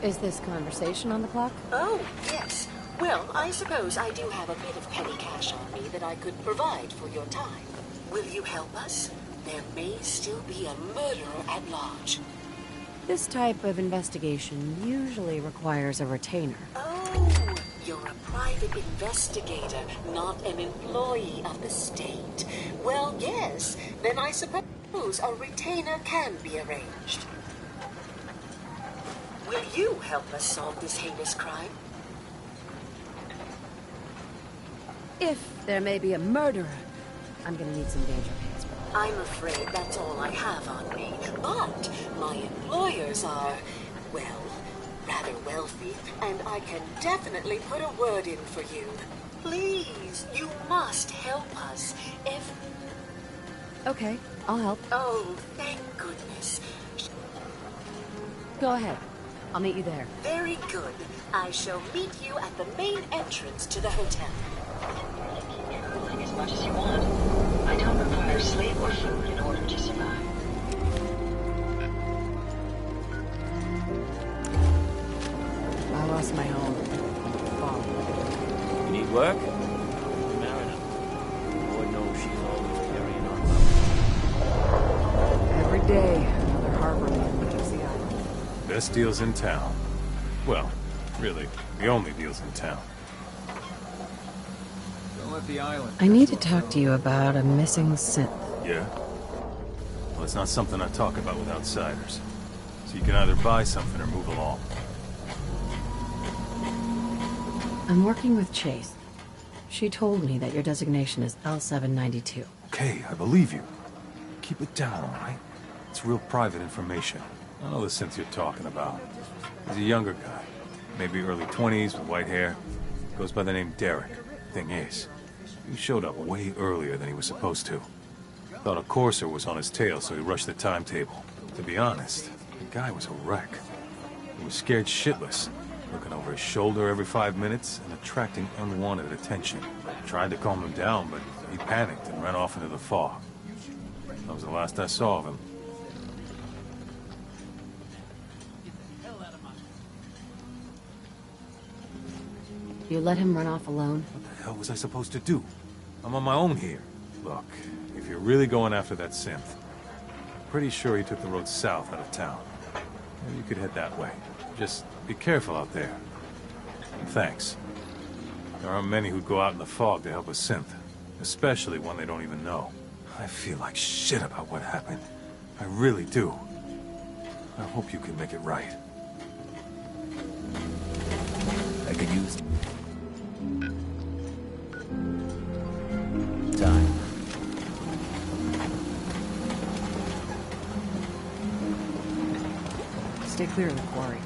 Is this conversation on the clock? Oh, yes. Well, I suppose I do have a bit of petty cash on me that I could provide for your time. Will you help us? There may still be a murderer at large. This type of investigation usually requires a retainer. Oh, you're a private investigator, not an employee of the state. Well, yes, then I suppose a retainer can be arranged. Will you help us solve this heinous crime? If there may be a murderer, I'm gonna need some danger pants. I'm afraid that's all I have on me, but my employers are, well, rather wealthy, and I can definitely put a word in for you. Please, you must help us. If... Okay, I'll help. Oh, thank goodness. Go ahead. I'll meet you there. Very good. I shall meet you at the main entrance to the hotel. Keep drooling as much as you want. I don't require sleep or food in order to survive. I lost my home. Fall. You need work? You're married. Lord knows she's always carrying on. Every day, another harbor man leaves the island. Best deals in town. Well, really, the only deals in town. Don't let the island... I need to talk to you about a missing synth. Yeah? Well, it's not something I talk about with outsiders. So you can either buy something or move along. I'm working with Chase. She told me that your designation is L792. Okay, I believe you. Keep it down, all right? It's real private information. I know the synth you're talking about. He's a younger guy. Maybe early 20s with white hair. Goes by the name Derek. Thing is, he showed up way earlier than he was supposed to. Thought a courser was on his tail, so he rushed the timetable. To be honest, the guy was a wreck. He was scared shitless, looking over his shoulder every 5 minutes and attracting unwanted attention. Tried to calm him down, but he panicked and ran off into the fog. That was the last I saw of him. You let him run off alone? What the hell was I supposed to do? I'm on my own here. Look, if you're really going after that synth, pretty sure he took the road south out of town. Maybe you could head that way. Just be careful out there. And thanks. There aren't many who'd go out in the fog to help a synth, especially one they don't even know. I feel like shit about what happened. I really do. I hope you can make it right. I could use time. Stay clear of the quarry.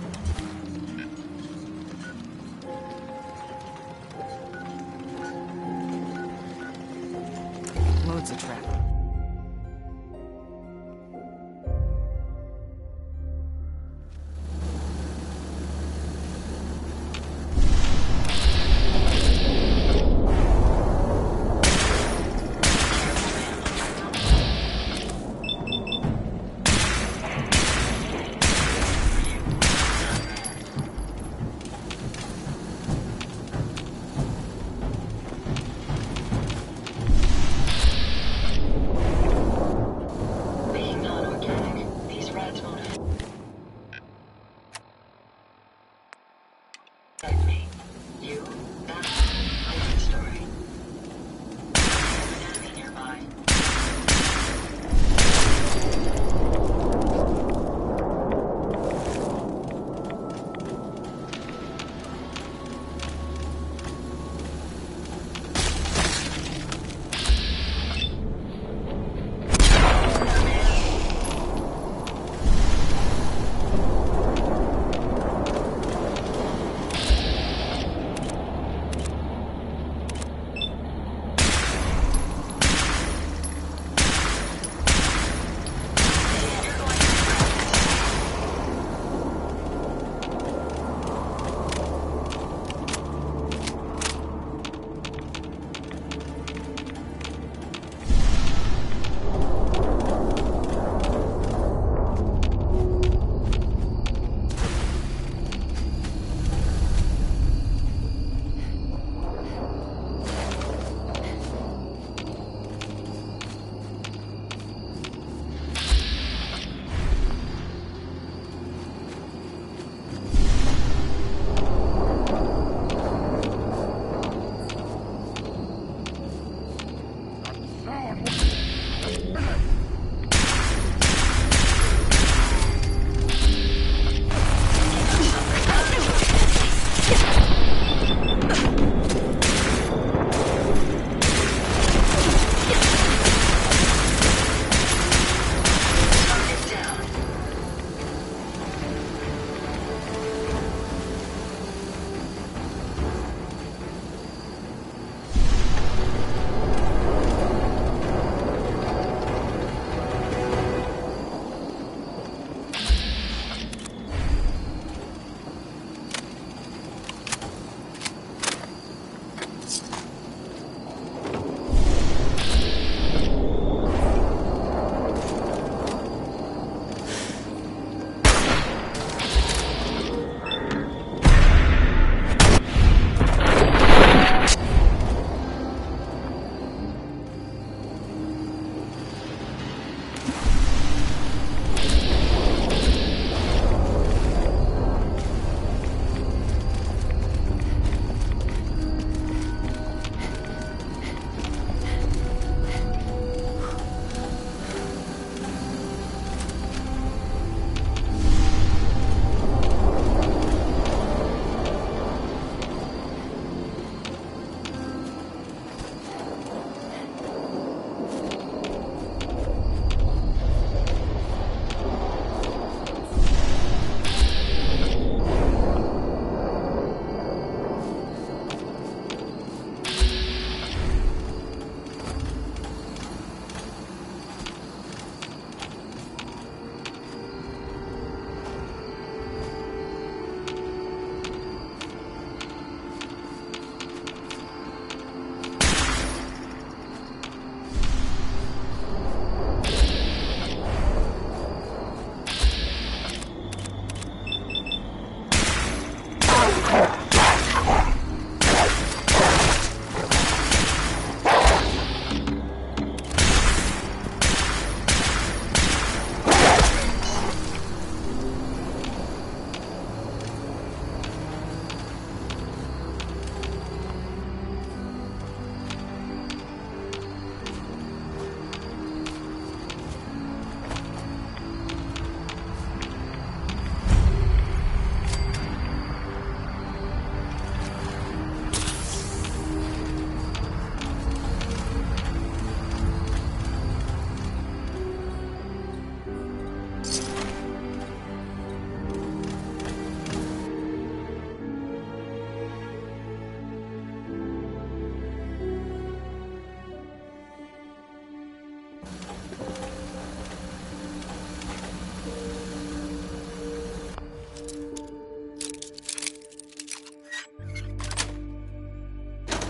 Loads of traffic.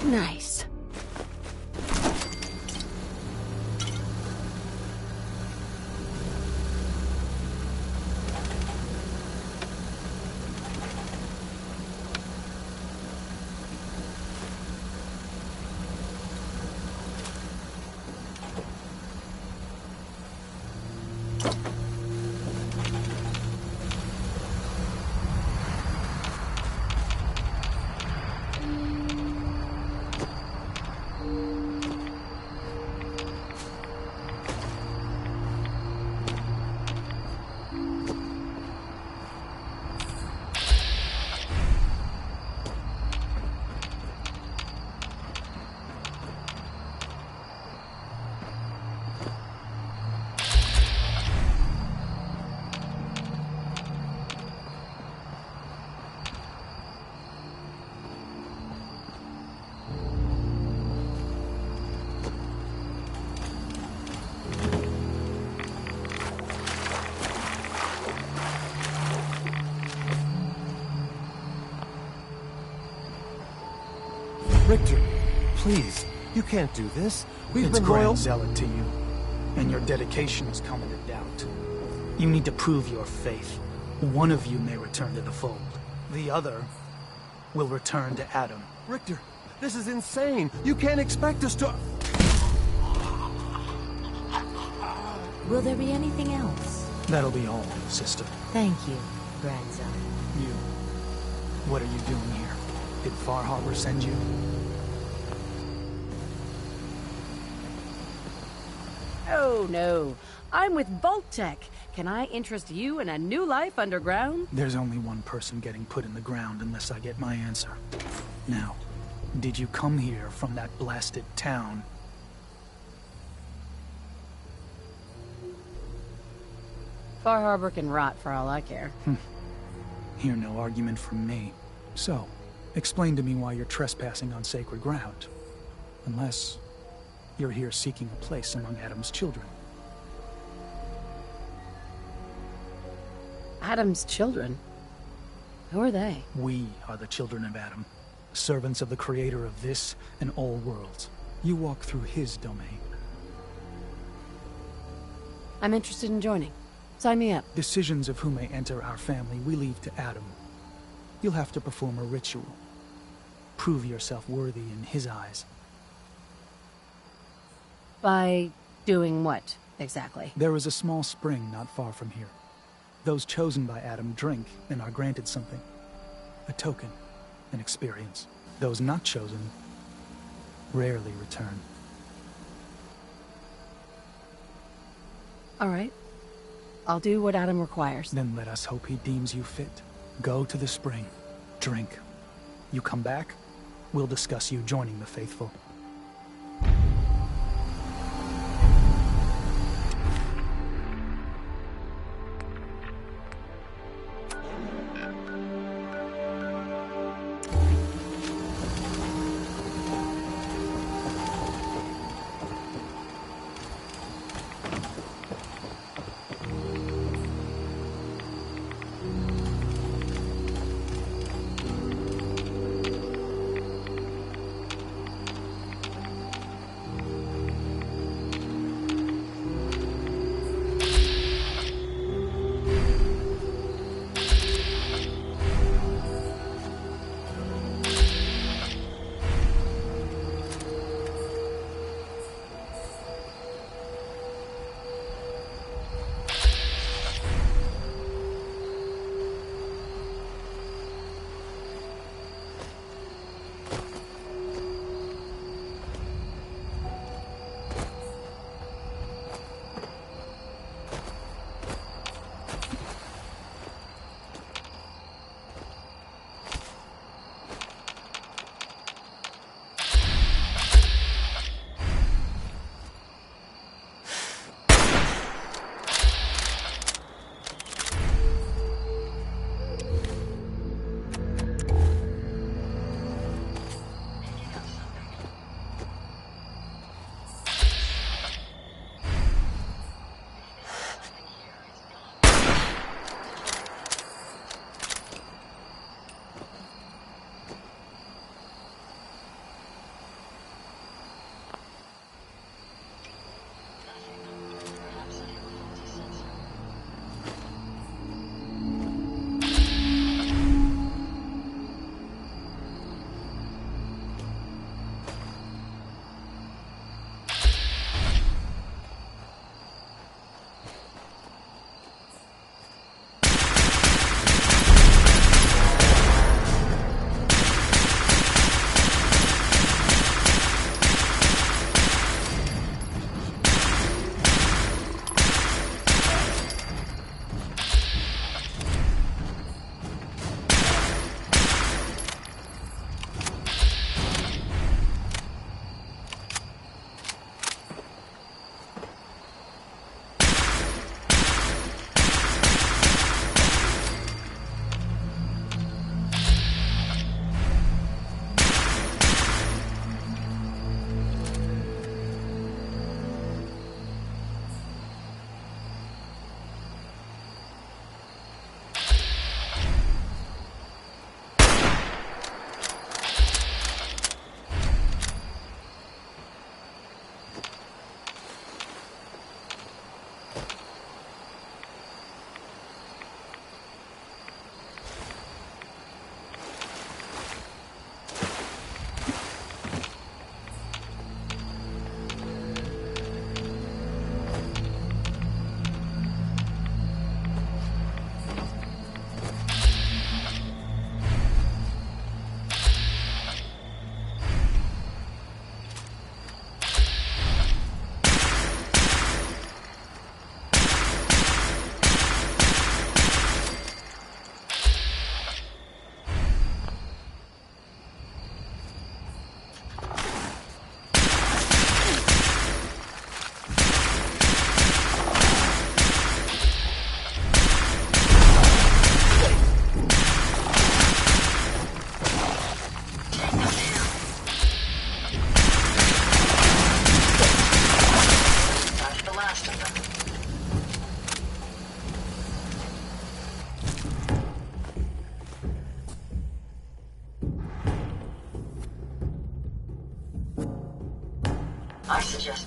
Nice. Richter, please, you can't do this. We've It's been loyal. Grand Zealot to you, and your dedication is coming to doubt. You need to prove your faith. One of you may return to the fold. The other will return to Adam. Richter, this is insane. You can't expect us to... Will there be anything else? That'll be all, sister. Thank you, Grand Zealot. You. What are you doing here? Did Far Harbor send you? Oh, no. I'm with Vault-Tec. Can I interest you in a new life underground? There's only one person getting put in the ground unless I get my answer. Now, did you come here from that blasted town? Far Harbor can rot for all I care. Hear no argument from me. So, explain to me why you're trespassing on sacred ground. Unless you're here seeking a place among Adam's children. Adam's children? Who are they? We are the children of Adam, servants of the creator of this and all worlds. You walk through his domain. I'm interested in joining. Sign me up. Decisions of who may enter our family we leave to Adam. You'll have to perform a ritual. Prove yourself worthy in his eyes. By doing what, exactly? There is a small spring not far from here. Those chosen by Adam drink and are granted something. A token, an experience. Those not chosen rarely return. All right. I'll do what Adam requires. Then let us hope he deems you fit. Go to the spring. Drink. You come back, we'll discuss you joining the faithful.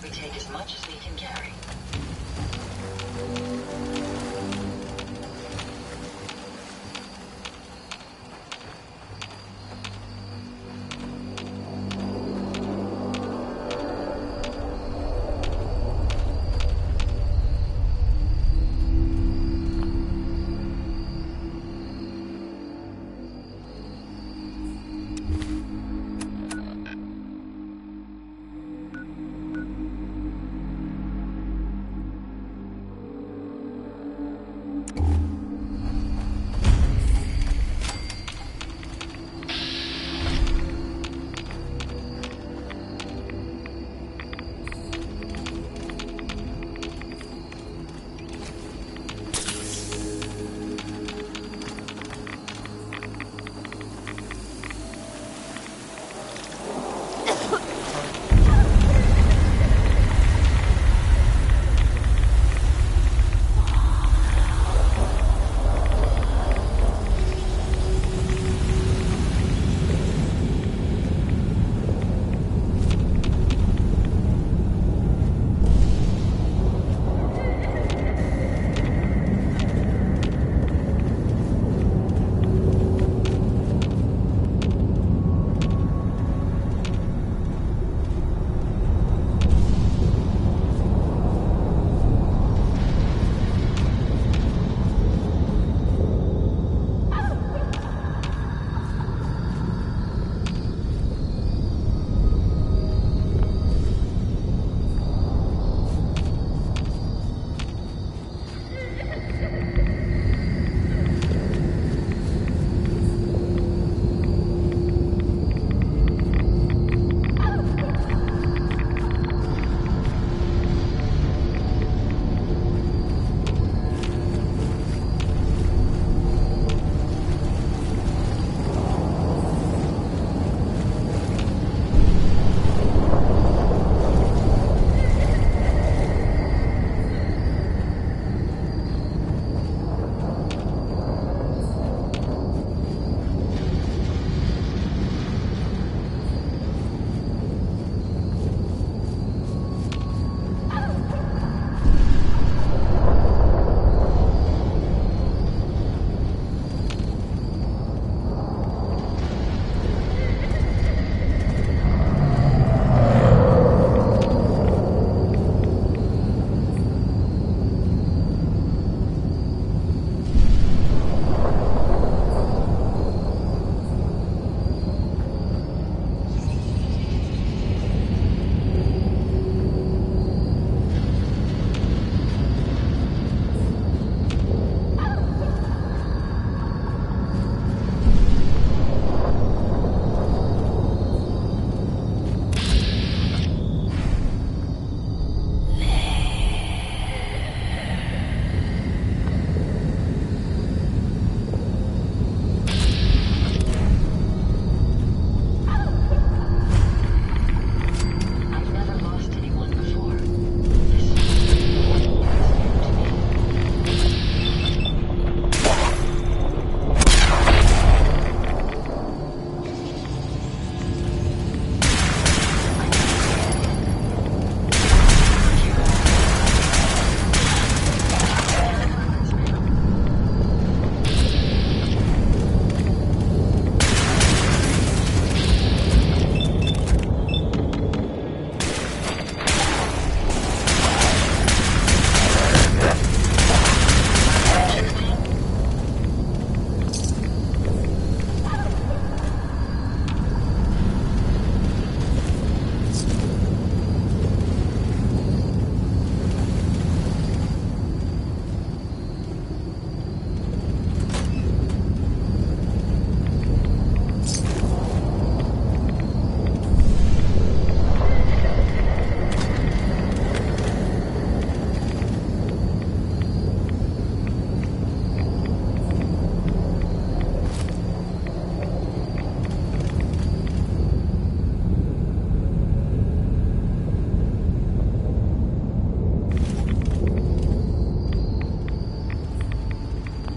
We take as much as we can carry.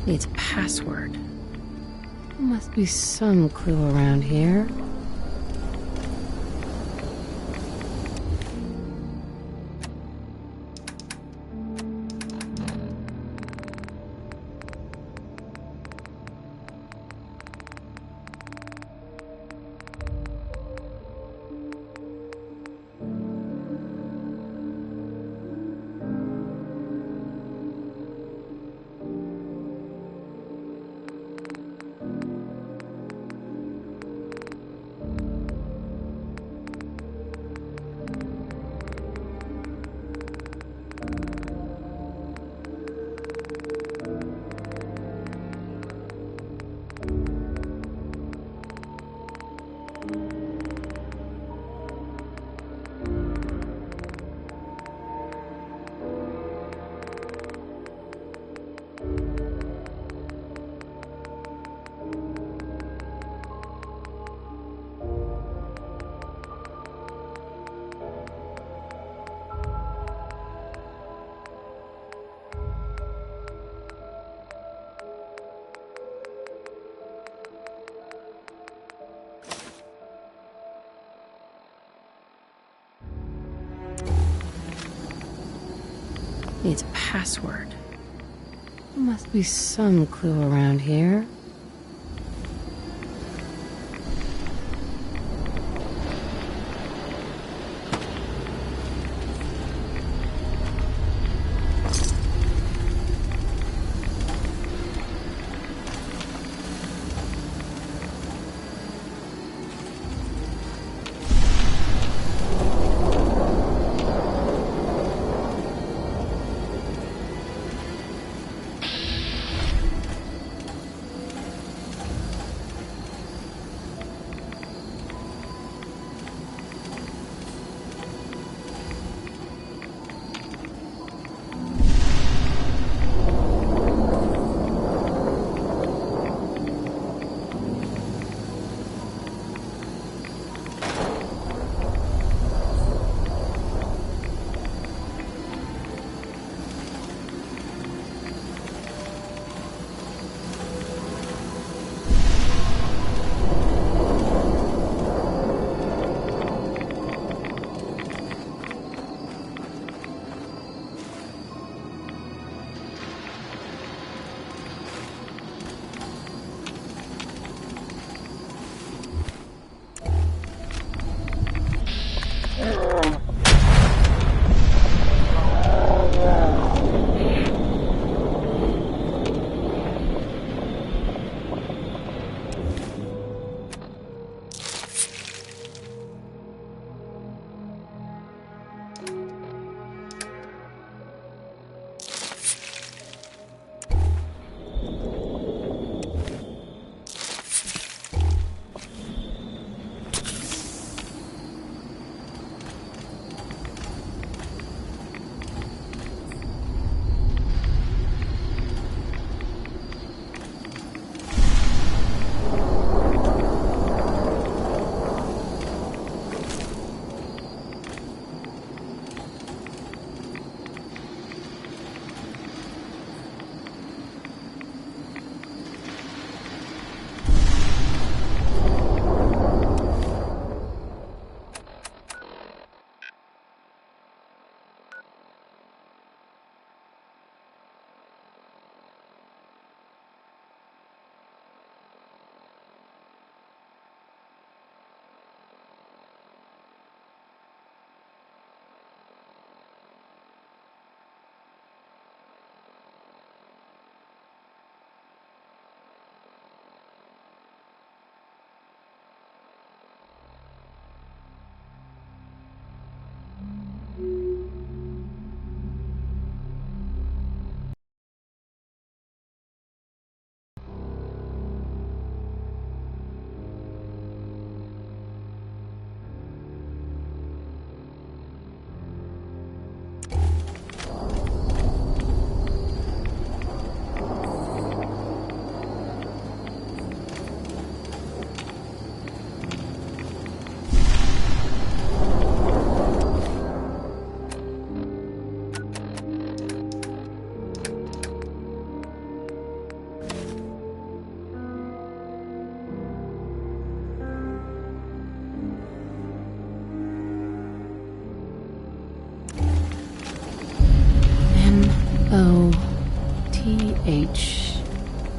Needs a password. Must be some clue around here. needs a password. There must be some clue around here.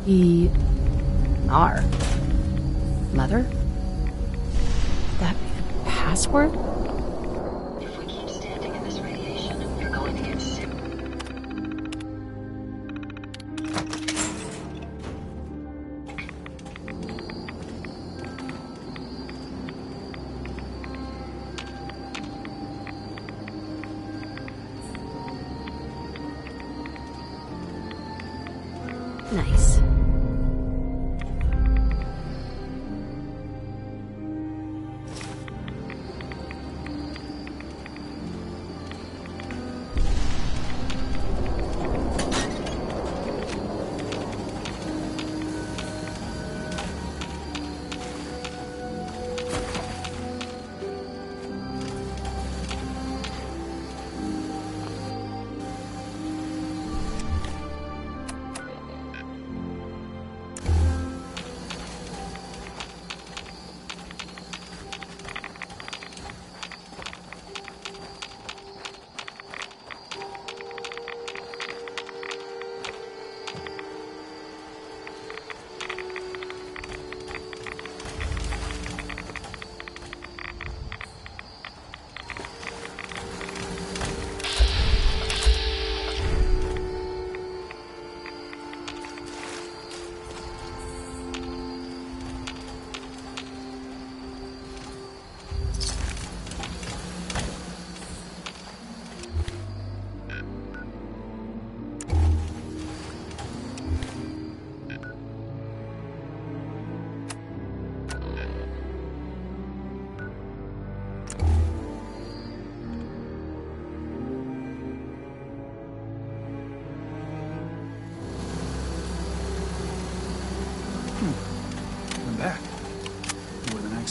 M-O-T-H-E-R. Mother? Could that be the password? If we keep standing in this radiation, you're going to get sick. Nice.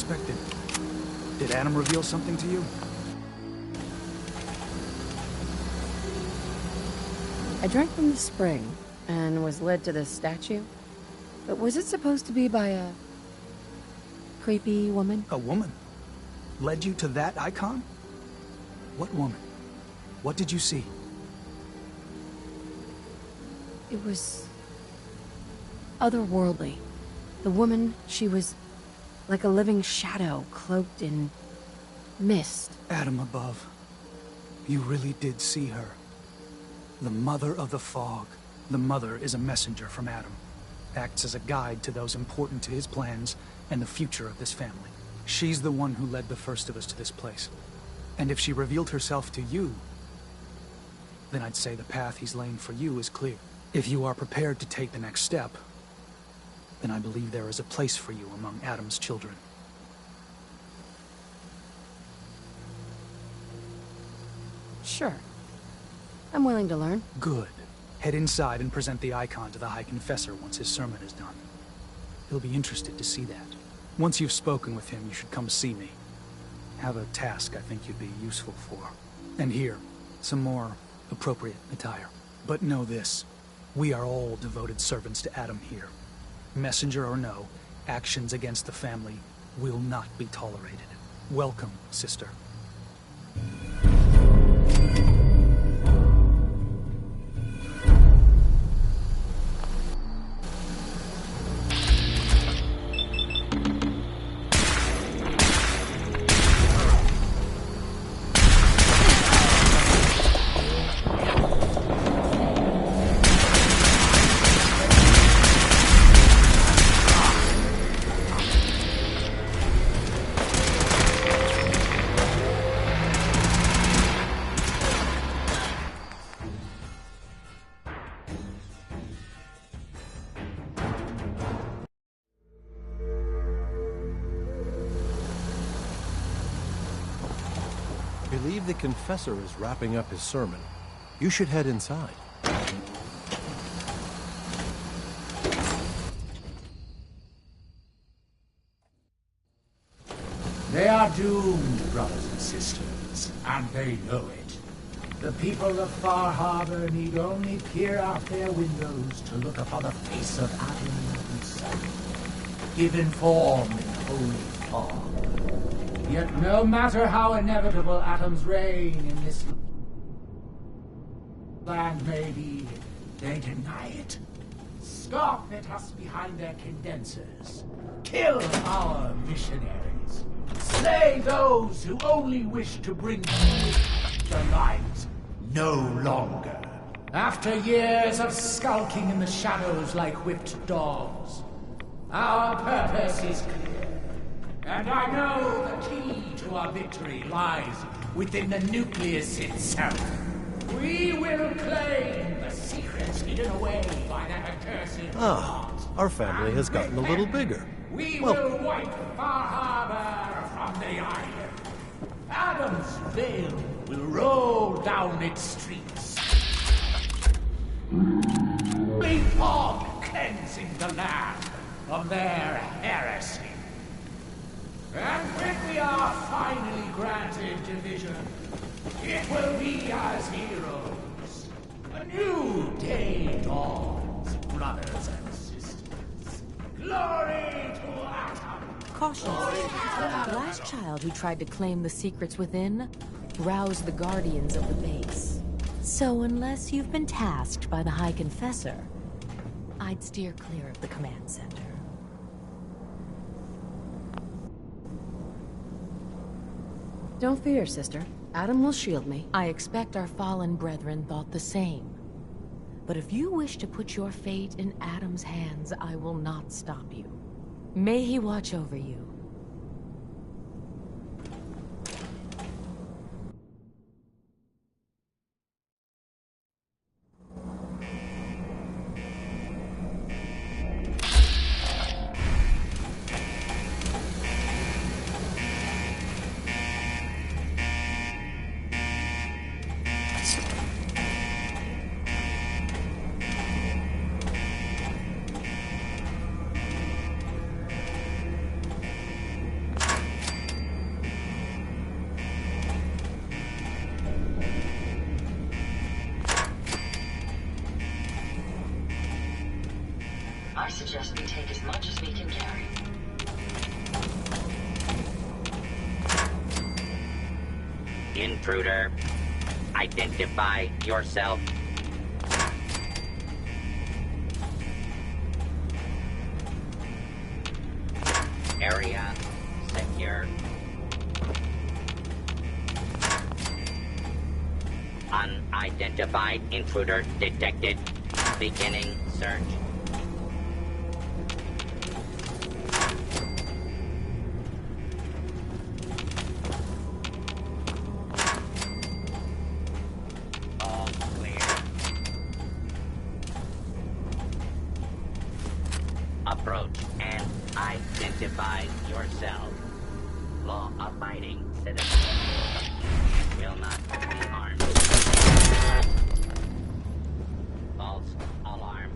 unexpected. Did Adam reveal something to you? I drank from the spring and was led to this statue. But was it supposed to be by a creepy woman? A woman? Led you to that icon? What woman? What did you see? It was otherworldly. The woman, she was like a living shadow cloaked in mist. Adam above. You really did see her. The Mother of the Fog. The Mother is a messenger from Adam. Acts as a guide to those important to his plans and the future of this family. She's the one who led the first of us to this place. And if she revealed herself to you, then I'd say the path he's laying for you is clear. If you are prepared to take the next step, then I believe there is a place for you among Adam's children. Sure. I'm willing to learn. Good. Head inside and present the icon to the High Confessor once his sermon is done. He'll be interested to see that. Once you've spoken with him, you should come see me. Have a task I think you'd be useful for. And here, some more appropriate attire. But know this, we are all devoted servants to Adam here. Messenger or no, actions against the family will not be tolerated. Welcome, sister. I believe the confessor is wrapping up his sermon. You should head inside. They are doomed, brothers and sisters, and they know it. The people of Far Harbor need only peer out their windows to look upon the face of Adam himself, given form in holy fog. Yet no matter how inevitable Adam's reign in this land may be, they deny it. Scoff at us behind their condensers. Kill our missionaries. Slay those who only wish to bring the light no longer. After years of skulking in the shadows like whipped dogs, our purpose is clear. And I know the key to our victory lies within the nucleus itself. We will claim the secrets hidden away by that accursed... Ah, our family has gotten a little bigger. We will wipe Far Harbor from the island. Adam's veil will roll down its streets. A fog cleansing the land of their heresy. And when we are finally granted division, it will be as heroes. A new day dawns, brothers and sisters. Glory to Atom! Caution. The last child who tried to claim the secrets within roused the guardians of the base. So unless you've been tasked by the High Confessor, I'd steer clear of the command center. Don't fear, sister. Adam will shield me. I expect our fallen brethren thought the same. But if you wish to put your fate in Adam's hands, I will not stop you. May he watch over you. I suggest we take as much as we can carry. Intruder, identify yourself. Area secure. Unidentified intruder detected. Beginning search. All clear. Approach and identify yourself. Law-abiding citizen will not be harmed. False alarm.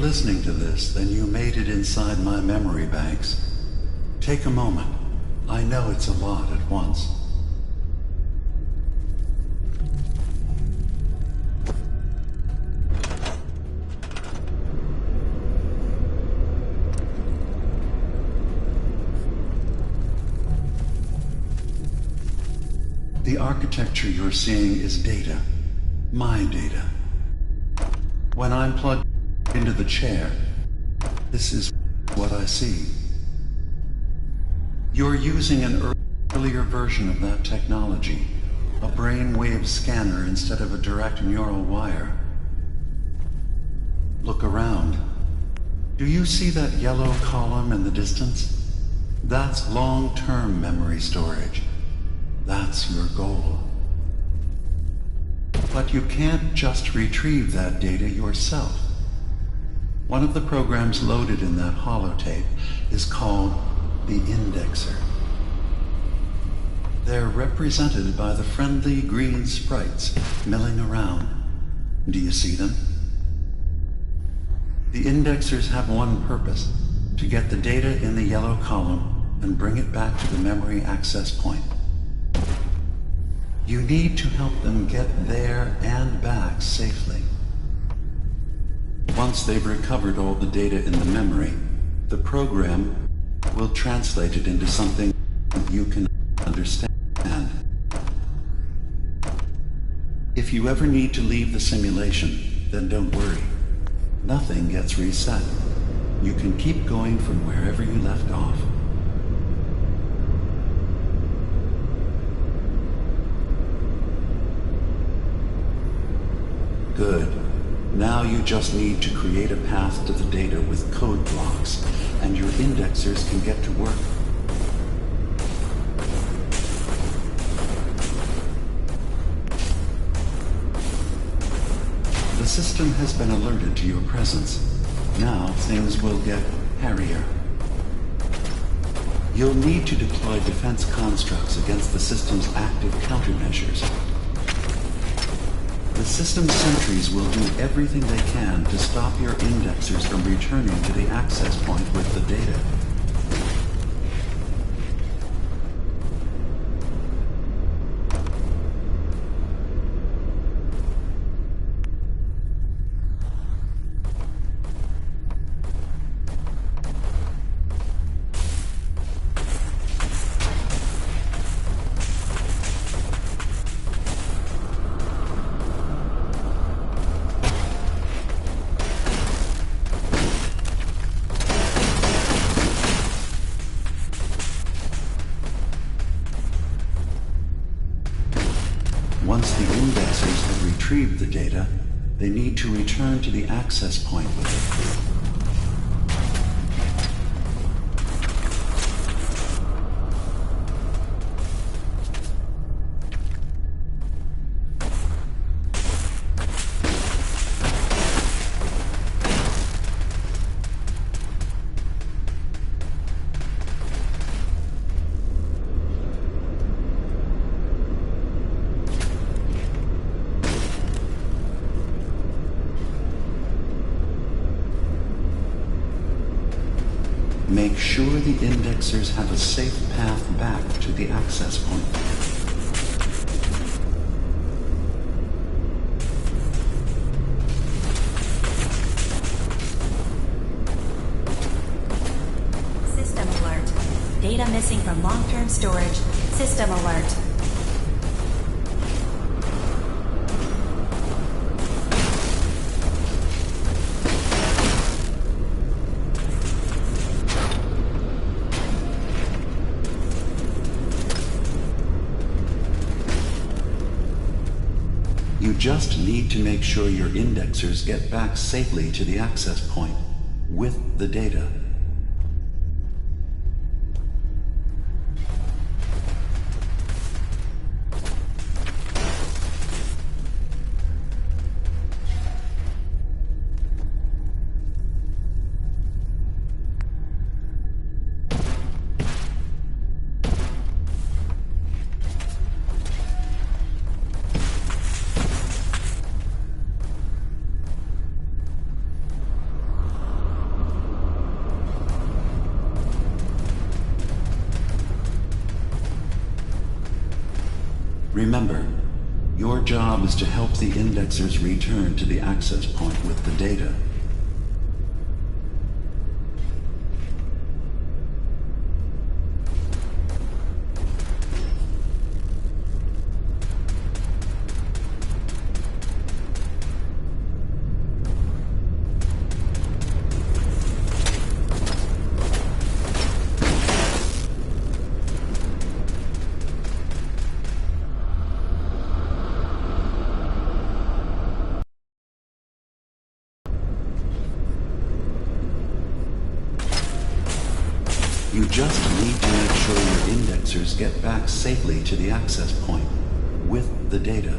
listening to this, then you made it inside my memory banks. Take a moment. I know it's a lot at once. The architecture you're seeing is data. My data. When I'm plugged into the chair, this is what I see. You're using an earlier version of that technology, a brainwave scanner instead of a direct neural wire. Look around. Do you see that yellow column in the distance? That's long-term memory storage. That's your goal. But you can't just retrieve that data yourself. One of the programs loaded in that holotape is called the Indexer. They're represented by the friendly green sprites milling around. Do you see them? The Indexers have one purpose: to get the data in the yellow column and bring it back to the memory access point. You need to help them get there and back safely. Once they've recovered all the data in the memory, the program will translate it into something you can understand. If you ever need to leave the simulation, then don't worry. Nothing gets reset. You can keep going from wherever you left off. Good. Now you just need to create a path to the data with code blocks, and your indexers can get to work. The system has been alerted to your presence. Now things will get hairier. You'll need to deploy defense constructs against the system's active countermeasures. The system sentries will do everything they can to stop your indexers from returning to the access point with the data. Once the indexers have retrieved the data, they need to return to the access point with it. Make sure the indexers have a safe path back to the access point. System alert. Data missing from long-term storage. System alert. You just need to make sure your indexers get back safely to the access point with the data. Remember, your job is to help the indexers return to the access point with the data. You just need to make sure your indexers get back safely to the access point with the data.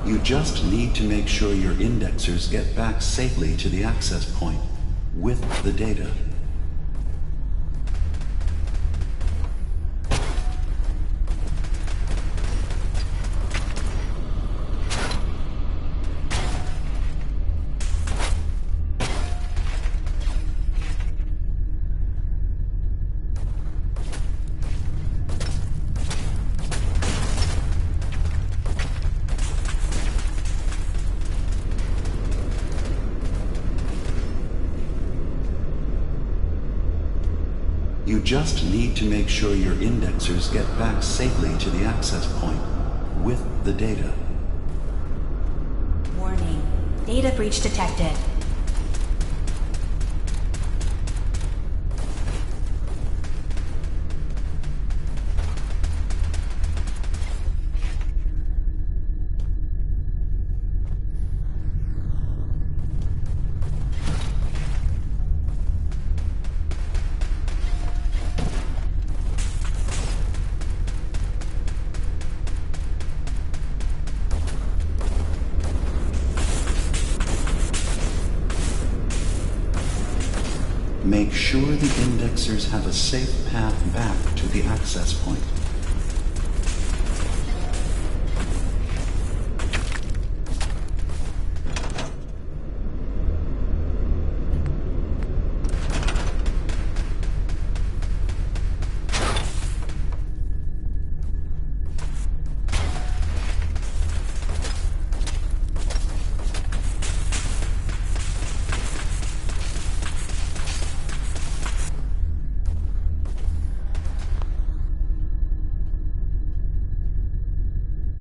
You just need to make sure your indexers get back safely to the access point with the data. You just need to make sure your indexers get back safely to the access point with the data. Warning. Data breach detected. Make sure the indexers have a safe path back to the access point.